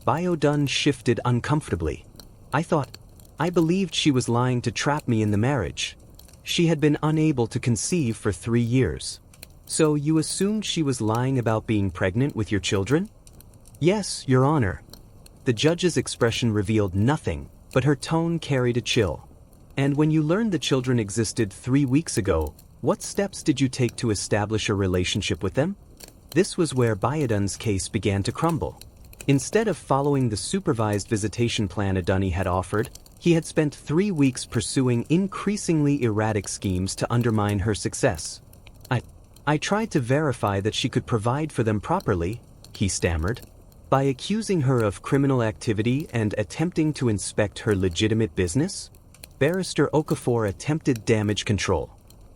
Bayodun shifted uncomfortably. I believed she was lying to trap me in the marriage. She had been unable to conceive for 3 years. So you assumed she was lying about being pregnant with your children? Yes, Your Honor. The judge's expression revealed nothing, but her tone carried a chill. And when you learned the children existed 3 weeks ago, what steps did you take to establish a relationship with them? This was where Bayodun's case began to crumble. Instead of following the supervised visitation plan Adunni had offered, he had spent 3 weeks pursuing increasingly erratic schemes to undermine her success. I tried to verify that she could provide for them properly, he stammered, by accusing her of criminal activity and attempting to inspect her legitimate business. Barrister Okafor attempted damage control.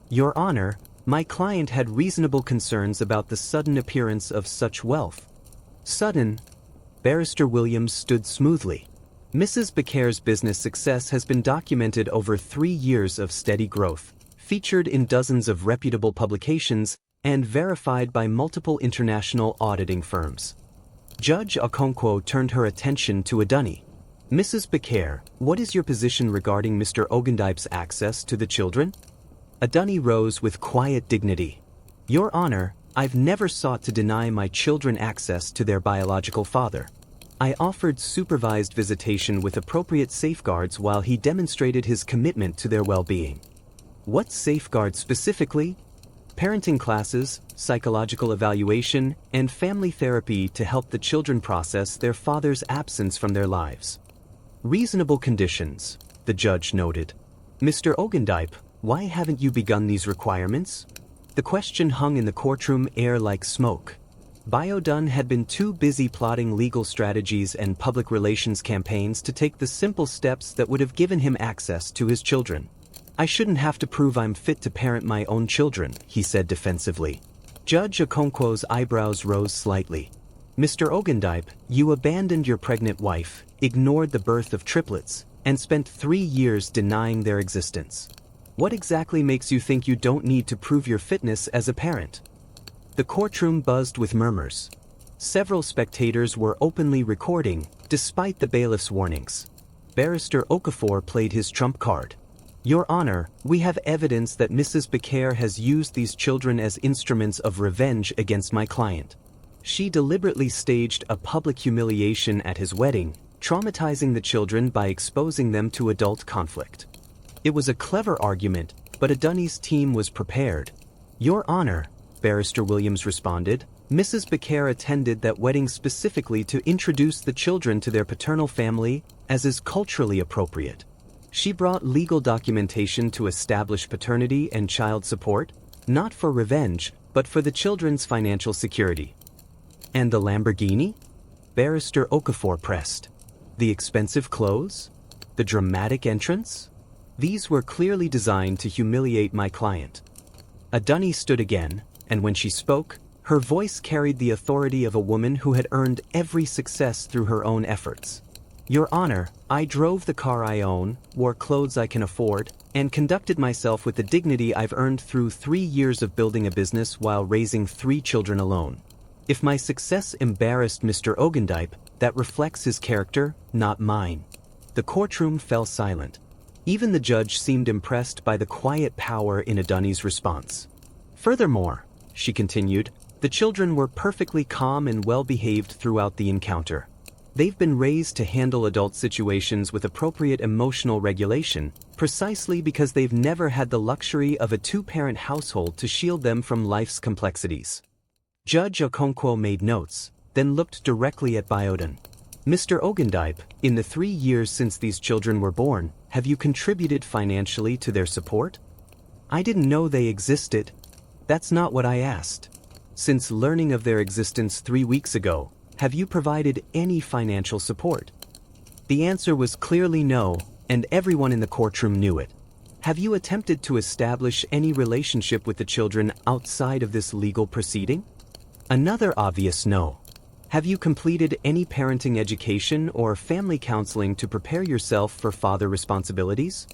Your Honor, my client had reasonable concerns about the sudden appearance of such wealth. Sudden? Barrister Williams stood smoothly. Mrs. Becare's business success has been documented over 3 years of steady growth, featured in dozens of reputable publications, and verified by multiple international auditing firms. Judge Okonkwo turned her attention to Adunni. Mrs. Becare, what is your position regarding Mr. Ogundipe's access to the children? Adunni rose with quiet dignity. Your Honor, I've never sought to deny my children access to their biological father. I offered supervised visitation with appropriate safeguards while he demonstrated his commitment to their well-being. What safeguards specifically? Parenting classes, psychological evaluation, and family therapy to help the children process their father's absence from their lives. Reasonable conditions, the judge noted. Mr. Ogundipe, why haven't you begun these requirements? The question hung in the courtroom air like smoke. Bayodun had been too busy plotting legal strategies and public relations campaigns to take the simple steps that would have given him access to his children. I shouldn't have to prove I'm fit to parent my own children, he said defensively. Judge Okonkwo's eyebrows rose slightly. Mr. Ogundipe, you abandoned your pregnant wife, ignored the birth of triplets, and spent 3 years denying their existence. What exactly makes you think you don't need to prove your fitness as a parent? The courtroom buzzed with murmurs. Several spectators were openly recording, despite the bailiff's warnings. Barrister Okafor played his trump card. Your Honor, we have evidence that Mrs. Becare has used these children as instruments of revenge against my client. She deliberately staged a public humiliation at his wedding, traumatizing the children by exposing them to adult conflict. It was a clever argument, but Adunni's team was prepared. Your Honor, Barrister Williams responded, Mrs. Becare attended that wedding specifically to introduce the children to their paternal family, as is culturally appropriate. She brought legal documentation to establish paternity and child support, not for revenge, but for the children's financial security. And the Lamborghini? Barrister Okafor pressed. The expensive clothes? The dramatic entrance? These were clearly designed to humiliate my client. Adunni stood again, and when she spoke, her voice carried the authority of a woman who had earned every success through her own efforts. Your Honor, I drove the car I own, wore clothes I can afford, and conducted myself with the dignity I've earned through 3 years of building a business while raising 3 children alone. If my success embarrassed Mr. Ogendype, that reflects his character, not mine. The courtroom fell silent. Even the judge seemed impressed by the quiet power in Aduni's response. Furthermore, she continued, the children were perfectly calm and well-behaved throughout the encounter. They've been raised to handle adult situations with appropriate emotional regulation, precisely because they've never had the luxury of a 2-parent household to shield them from life's complexities. Judge Okonkwo made notes, then looked directly at Biodan. Mr. Ogendype, in the 3 years since these children were born, have you contributed financially to their support? I didn't know they existed. That's not what I asked. Since learning of their existence 3 weeks ago, have you provided any financial support? The answer was clearly no, and everyone in the courtroom knew it. Have you attempted to establish any relationship with the children outside of this legal proceeding? Another obvious no. Have you completed any parenting education or family counseling to prepare yourself for father responsibilities?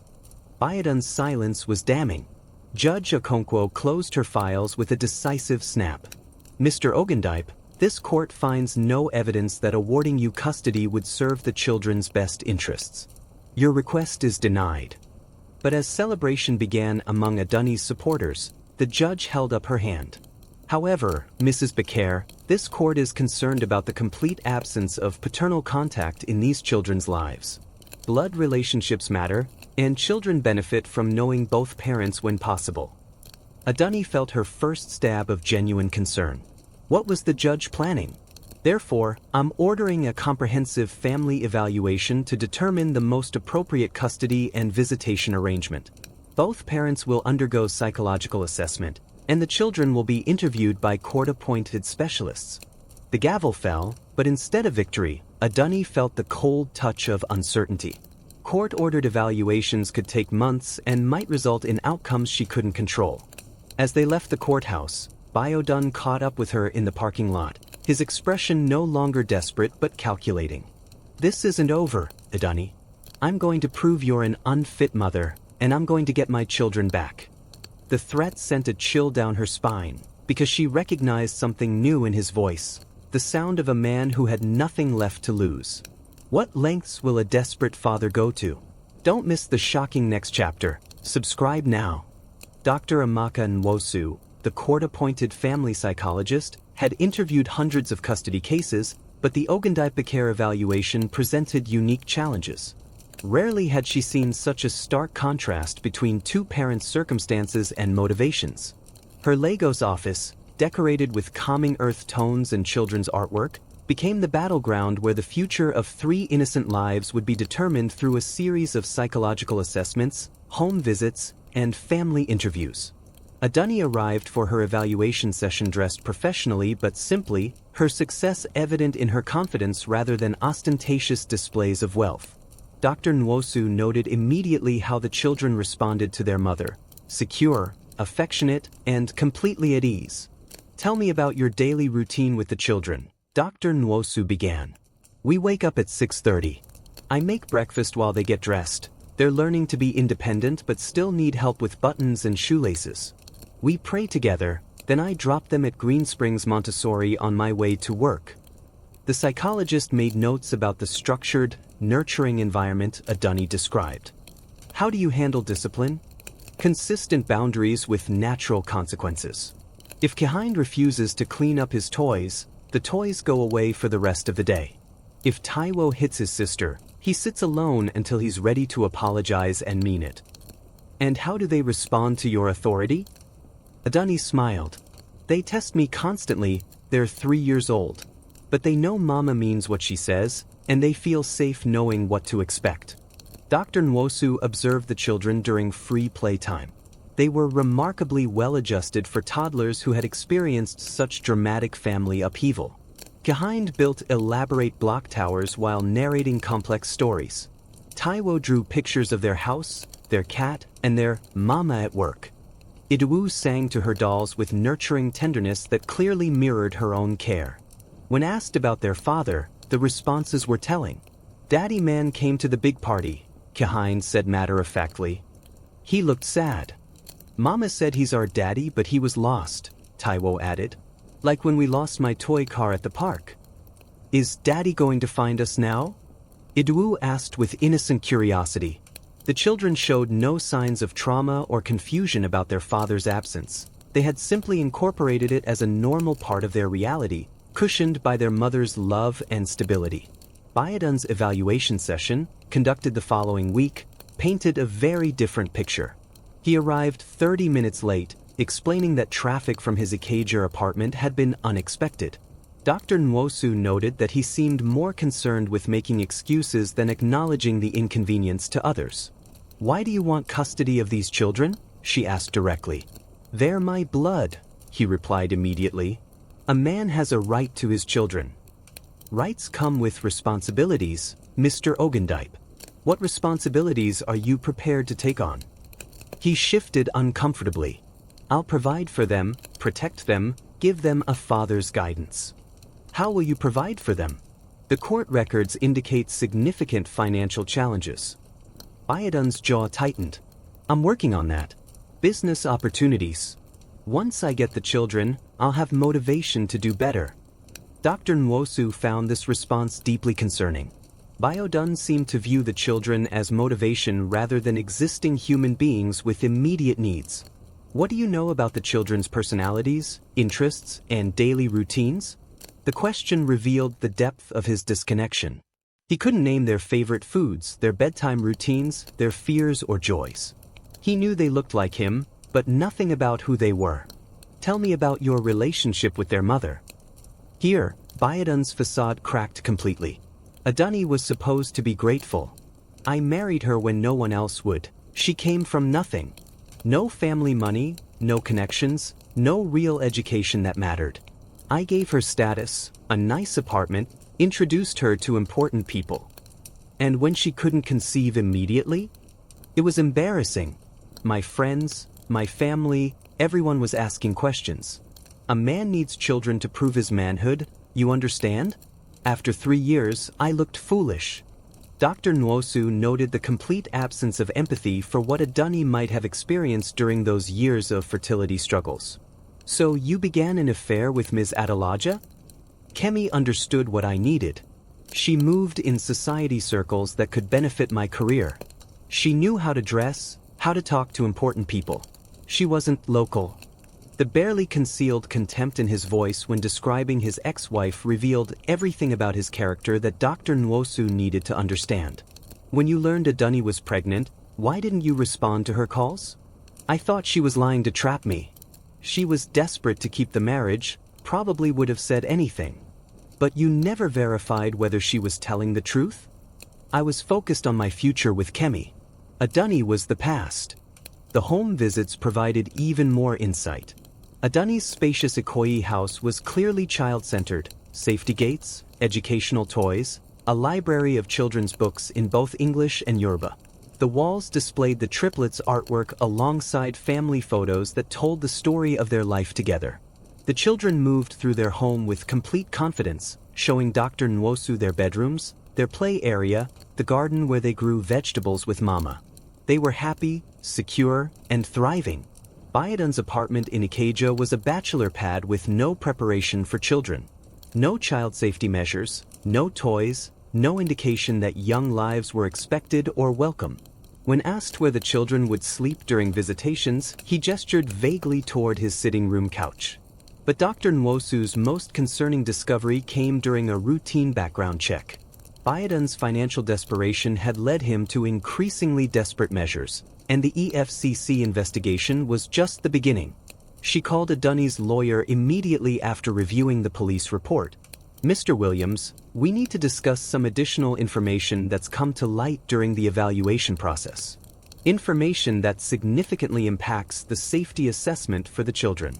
Biodan's silence was damning. Judge Okonkwo closed her files with a decisive snap. Mr. Ogendype, this court finds no evidence that awarding you custody would serve the children's best interests. Your request is denied. But as celebration began among Aduni's supporters, the judge held up her hand. However, Mrs. Becker, this court is concerned about the complete absence of paternal contact in these children's lives. Blood relationships matter, and children benefit from knowing both parents when possible. Aduni felt her first stab of genuine concern. What was the judge planning? Therefore, I'm ordering a comprehensive family evaluation to determine the most appropriate custody and visitation arrangement. Both parents will undergo psychological assessment, and the children will be interviewed by court-appointed specialists. The gavel fell, but instead of victory, Aduni felt the cold touch of uncertainty. Court-ordered evaluations could take months and might result in outcomes she couldn't control. As they left the courthouse, Biodan caught up with her in the parking lot, his expression no longer desperate but calculating. This isn't over, Aduni. I'm going to prove you're an unfit mother, and I'm going to get my children back. The threat sent a chill down her spine, because she recognized something new in his voice, the sound of a man who had nothing left to lose. What lengths will a desperate father go to? Don't miss the shocking next chapter. Subscribe now. Dr. Amaka Nwosu, the court-appointed family psychologist, had interviewed hundreds of custody cases, but the Ogendype care evaluation presented unique challenges. Rarely had she seen such a stark contrast between 2 parents' circumstances and motivations. Her Lagos office, decorated with calming earth tones and children's artwork, became the battleground where the future of 3 innocent lives would be determined through a series of psychological assessments, home visits, and family interviews. Aduni arrived for her evaluation session dressed professionally but simply, her success evident in her confidence rather than ostentatious displays of wealth. Dr. Nwosu noted immediately how the children responded to their mother, secure, affectionate, and completely at ease. Tell me about your daily routine with the children, Dr. Nwosu began. We wake up at 6:30. I make breakfast while they get dressed. They're learning to be independent but still need help with buttons and shoelaces. We pray together, then I drop them at Green Springs Montessori on my way to work. The psychologist made notes about the structured, nurturing environment Aduni described. How do you handle discipline? Consistent boundaries with natural consequences. If Kehind refuses to clean up his toys, the toys go away for the rest of the day. If Taiwo hits his sister, he sits alone until he's ready to apologize and mean it. And how do they respond to your authority? Aduni smiled. They test me constantly. They're 3 years old. But they know Mama means what she says, and they feel safe knowing what to expect. Dr. Nwosu observed the children during free playtime. They were remarkably well-adjusted for toddlers who had experienced such dramatic family upheaval. Kehind built elaborate block towers while narrating complex stories. Taiwo drew pictures of their house, their cat, and their mama at work. Idowu sang to her dolls with nurturing tenderness that clearly mirrored her own care. When asked about their father, the responses were telling. Daddy man came to the big party, Kahine said matter-of-factly. He looked sad. Mama said he's our daddy but he was lost, Taiwo added. Like when we lost my toy car at the park. Is Daddy going to find us now? Iduwu asked with innocent curiosity. The children showed no signs of trauma or confusion about their father's absence. They had simply incorporated it as a normal part of their reality, cushioned by their mother's love and stability. Bayodun's evaluation session, conducted the following week, painted a very different picture. He arrived 30 minutes late, explaining that traffic from his Ikeja apartment had been unexpected. Dr. Nwosu noted that he seemed more concerned with making excuses than acknowledging the inconvenience to others. Why do you want custody of these children? She asked directly. They're my blood, he replied immediately. A man has a right to his children. Rights come with responsibilities, Mr. Ogendype. What responsibilities are you prepared to take on? He shifted uncomfortably. I'll provide for them, protect them, give them a father's guidance. How will you provide for them? The court records indicate significant financial challenges. Bayodun's jaw tightened. I'm working on that. Business opportunities. Once I get the children, I'll have motivation to do better. Dr. Nwosu found this response deeply concerning. Bayodun seemed to view the children as motivation rather than existing human beings with immediate needs. What do you know about the children's personalities, interests, and daily routines? The question revealed the depth of his disconnection. He couldn't name their favorite foods, their bedtime routines, their fears or joys. He knew they looked like him, but nothing about who they were. Tell me about your relationship with their mother. Here, Bayodun's facade cracked completely. Adunni was supposed to be grateful. I married her when no one else would. She came from nothing. No family money, no connections, no real education that mattered. I gave her status, a nice apartment, introduced her to important people. And when she couldn't conceive immediately? It was embarrassing. My friends, my family, everyone was asking questions. A man needs children to prove his manhood, you understand? After 3 years, I looked foolish. Dr. Nwosu noted the complete absence of empathy for what Adunni might have experienced during those years of fertility struggles. So you began an affair with Ms. Adelaja? Kemi understood what I needed. She moved in society circles that could benefit my career. She knew how to dress, how to talk to important people. She wasn't local. The barely concealed contempt in his voice when describing his ex-wife revealed everything about his character that Dr. Nwosu needed to understand. When you learned Adunni was pregnant, why didn't you respond to her calls? I thought she was lying to trap me. She was desperate to keep the marriage, probably would have said anything. But you never verified whether she was telling the truth? I was focused on my future with Kemi. Adunni was the past. The home visits provided even more insight. Adunni's spacious Ikoyi house was clearly child-centered, safety gates, educational toys, a library of children's books in both English and Yoruba. The walls displayed the triplets' artwork alongside family photos that told the story of their life together. The children moved through their home with complete confidence, showing Dr. Nwosu their bedrooms, their play area, the garden where they grew vegetables with Mama. They were happy, secure, and thriving. Bayodun's apartment in Ikeja was a bachelor pad with no preparation for children. No child safety measures, no toys, no indication that young lives were expected or welcome. When asked where the children would sleep during visitations, he gestured vaguely toward his sitting room couch. But Dr. Nwosu's most concerning discovery came during a routine background check. Bayodun's financial desperation had led him to increasingly desperate measures, and the EFCC investigation was just the beginning. She called Adunni's lawyer immediately after reviewing the police report. Mr. Williams, we need to discuss some additional information that's come to light during the evaluation process. Information that significantly impacts the safety assessment for the children.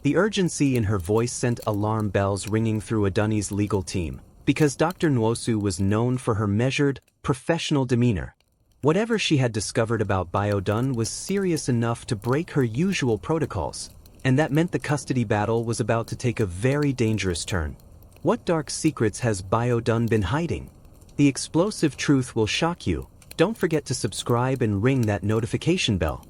The urgency in her voice sent alarm bells ringing through Adunni's legal team, because Dr. Nwosu was known for her measured, professional demeanor. Whatever she had discovered about Bayodun was serious enough to break her usual protocols, and that meant the custody battle was about to take a very dangerous turn. What dark secrets has Bayodun been hiding? The explosive truth will shock you. Don't forget to subscribe and ring that notification bell.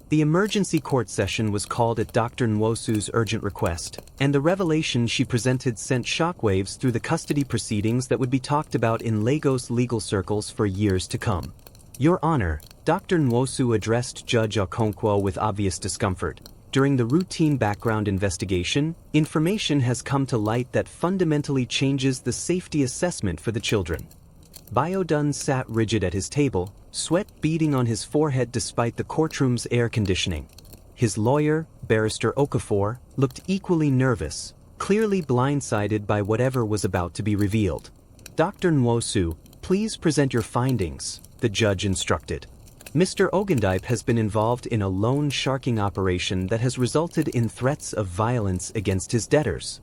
The emergency court session was called at Dr. Nwosu's urgent request, and the revelation she presented sent shockwaves through the custody proceedings that would be talked about in Lagos legal circles for years to come. Your Honor, Dr. Nwosu addressed Judge Okonkwo with obvious discomfort. During the routine background investigation, information has come to light that fundamentally changes the safety assessment for the children. Biodun sat rigid at his table, sweat beading on his forehead despite the courtroom's air conditioning. His lawyer, Barrister Okafor, looked equally nervous, clearly blindsided by whatever was about to be revealed. Dr. Nwosu, please present your findings, the judge instructed. Mr. Ogundipe has been involved in a loan sharking operation that has resulted in threats of violence against his debtors.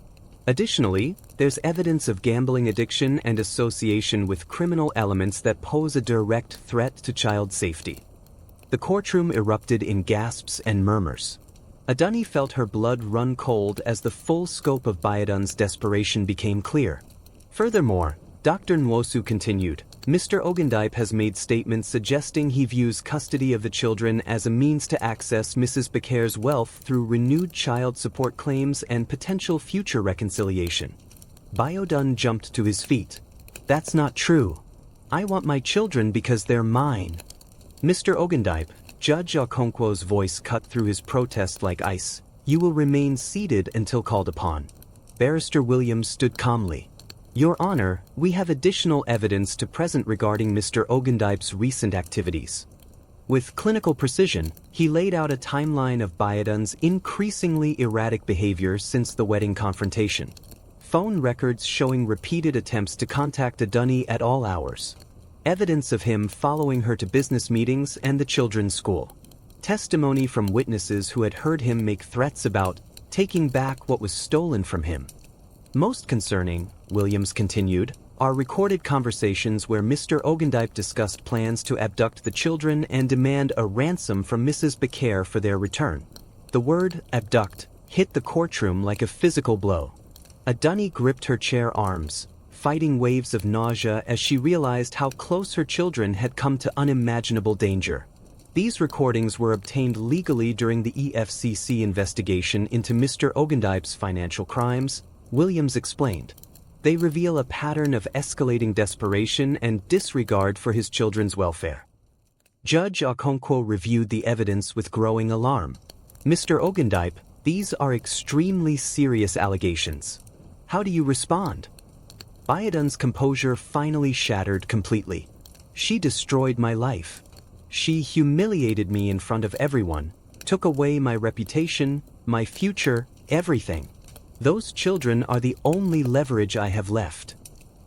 Additionally, there's evidence of gambling addiction and association with criminal elements that pose a direct threat to child safety. The courtroom erupted in gasps and murmurs. Adunni felt her blood run cold as the full scope of Biodun's desperation became clear. Furthermore, Dr. Nwosu continued, Mr. Ogundipe has made statements suggesting he views custody of the children as a means to access Mrs. Becare's wealth through renewed child support claims and potential future reconciliation. Biodun jumped to his feet. That's not true. I want my children because they're mine. Mr. Ogundipe, Judge Okonkwo's voice cut through his protest like ice. You will remain seated until called upon. Barrister Williams stood calmly. Your Honor, we have additional evidence to present regarding Mr. Ogundipe's recent activities. With clinical precision, he laid out a timeline of Biodun's increasingly erratic behavior since the wedding confrontation. Phone records showing repeated attempts to contact Adunni at all hours. Evidence of him following her to business meetings and the children's school. Testimony from witnesses who had heard him make threats about taking back what was stolen from him. Most concerning, Williams continued, are recorded conversations where Mr. Ogundipe discussed plans to abduct the children and demand a ransom from Mrs. Becare for their return. The word abduct hit the courtroom like a physical blow. Adunni gripped her chair arms, fighting waves of nausea as she realized how close her children had come to unimaginable danger. These recordings were obtained legally during the EFCC investigation into Mr. Ogundipe's financial crimes, Williams explained. They reveal a pattern of escalating desperation and disregard for his children's welfare. Judge Okonkwo reviewed the evidence with growing alarm. Mr. Ogundipe, these are extremely serious allegations. How do you respond? Biodun's composure finally shattered completely. She destroyed my life. She humiliated me in front of everyone, took away my reputation, my future, everything. Those children are the only leverage I have left.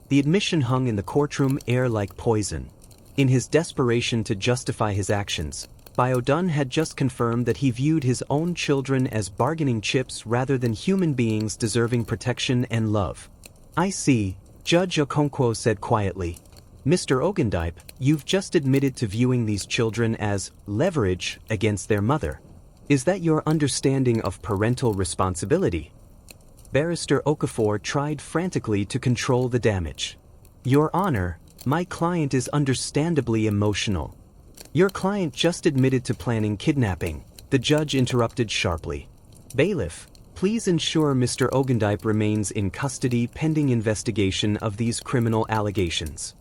The admission hung in the courtroom air like poison. In his desperation to justify his actions, Biodun had just confirmed that he viewed his own children as bargaining chips rather than human beings deserving protection and love. I see, Judge Okonkwo said quietly. Mr. Ogundipe, you've just admitted to viewing these children as leverage against their mother. Is that your understanding of parental responsibility? Barrister Okafor tried frantically to control the damage. Your Honor, my client is understandably emotional. Your client just admitted to planning kidnapping, the judge interrupted sharply. Bailiff, please ensure Mr. Ogundipe remains in custody pending investigation of these criminal allegations.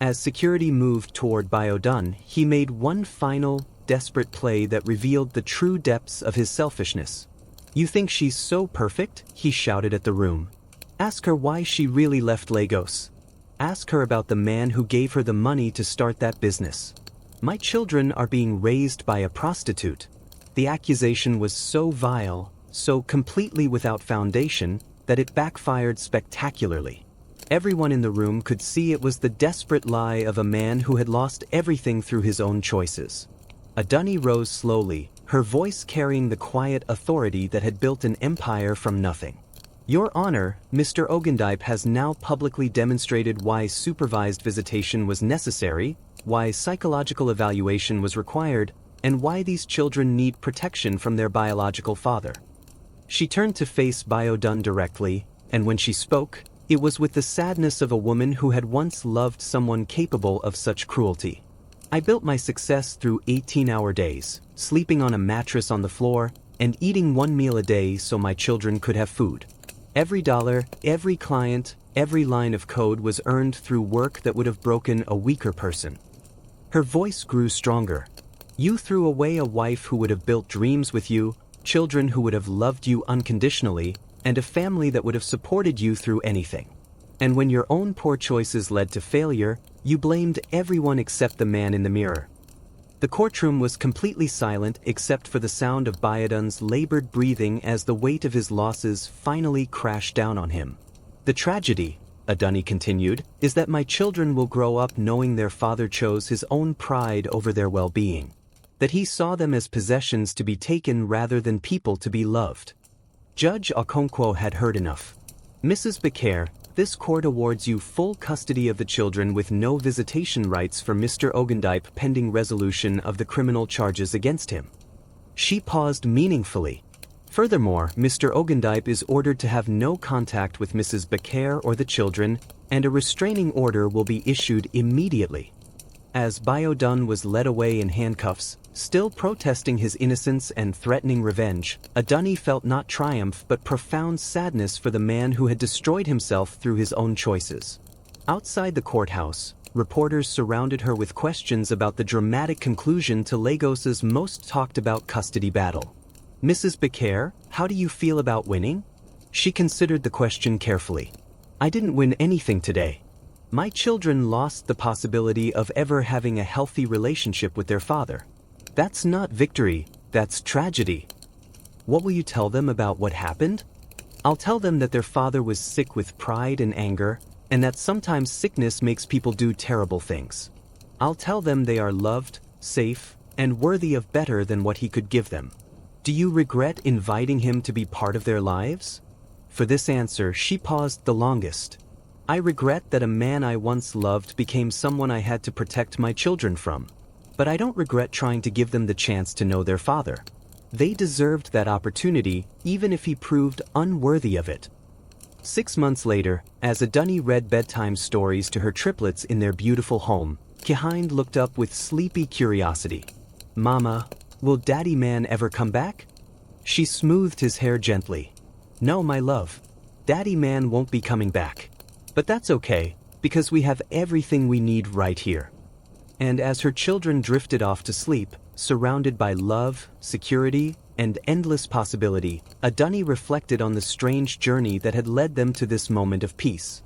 As security moved toward Biodun, he made one final, desperate play that revealed the true depths of his selfishness. You think she's so perfect? He shouted at the room. Ask her why she really left Lagos. Ask her about the man who gave her the money to start that business. My children are being raised by a prostitute. The accusation was so vile, so completely without foundation, that it backfired spectacularly. Everyone in the room could see it was the desperate lie of a man who had lost everything through his own choices. Adunni rose slowly, her voice carrying the quiet authority that had built an empire from nothing. Your Honor, Mr. Ogundipe has now publicly demonstrated why supervised visitation was necessary, why psychological evaluation was required, and why these children need protection from their biological father. She turned to face Biodun directly, and when she spoke, It was with the sadness of a woman who had once loved someone capable of such cruelty. I built my success through 18-hour days, sleeping on a mattress on the floor, and eating one meal a day so my children could have food. Every dollar, every client, every line of code was earned through work that would have broken a weaker person. Her voice grew stronger. You threw away a wife who would have built dreams with you, children who would have loved you unconditionally, and a family that would have supported you through anything. And when your own poor choices led to failure, you blamed everyone except the man in the mirror. The courtroom was completely silent except for the sound of Bayadun's labored breathing as the weight of his losses finally crashed down on him. The tragedy, Adani continued, is that my children will grow up knowing their father chose his own pride over their well-being. That he saw them as possessions to be taken rather than people to be loved. Judge Okonkwo had heard enough. Mrs. Becker, this court awards you full custody of the children with no visitation rights for Mr. Ogundipe pending resolution of the criminal charges against him. She paused meaningfully. Furthermore, Mr. Ogundipe is ordered to have no contact with Mrs. Becker or the children, and a restraining order will be issued immediately. As Bayodun was led away in handcuffs, still protesting his innocence and threatening revenge, Adani felt not triumph but profound sadness for the man who had destroyed himself through his own choices. Outside the courthouse, reporters surrounded her with questions about the dramatic conclusion to Lagos's most talked-about custody battle. Mrs. Becker, how do you feel about winning? She considered the question carefully. I didn't win anything today. My children lost the possibility of ever having a healthy relationship with their father. That's not victory, that's tragedy. What will you tell them about what happened? I'll tell them that their father was sick with pride and anger, and that sometimes sickness makes people do terrible things. I'll tell them they are loved, safe, and worthy of better than what he could give them. Do you regret inviting him to be part of their lives? For this answer, she paused the longest. I regret that a man I once loved became someone I had to protect my children from. But I don't regret trying to give them the chance to know their father. They deserved that opportunity, even if he proved unworthy of it. 6 months later, as Adani read bedtime stories to her triplets in their beautiful home, Kihind looked up with sleepy curiosity. Mama, will Daddy Man ever come back? She smoothed his hair gently. No, my love. Daddy Man won't be coming back. But that's okay, because we have everything we need right here. And as her children drifted off to sleep, surrounded by love, security, and endless possibility, Adani reflected on the strange journey that had led them to this moment of peace.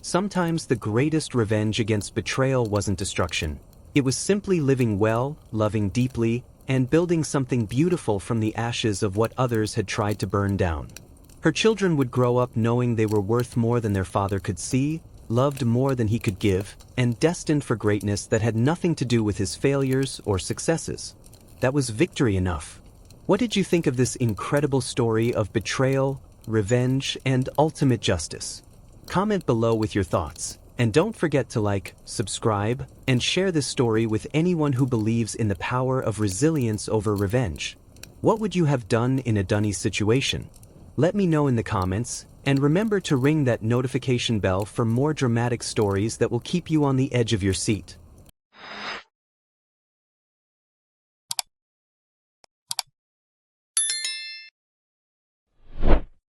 Sometimes the greatest revenge against betrayal wasn't destruction. It was simply living well, loving deeply, and building something beautiful from the ashes of what others had tried to burn down. Her children would grow up knowing they were worth more than their father could see, loved more than he could give, and destined for greatness that had nothing to do with his failures or successes. That was victory enough. What did you think of this incredible story of betrayal, revenge, and ultimate justice? Comment below with your thoughts, and don't forget to like, subscribe, and share this story with anyone who believes in the power of resilience over revenge. What would you have done in Adani's situation? Let me know in the comments, and remember to ring that notification bell for more dramatic stories that will keep you on the edge of your seat.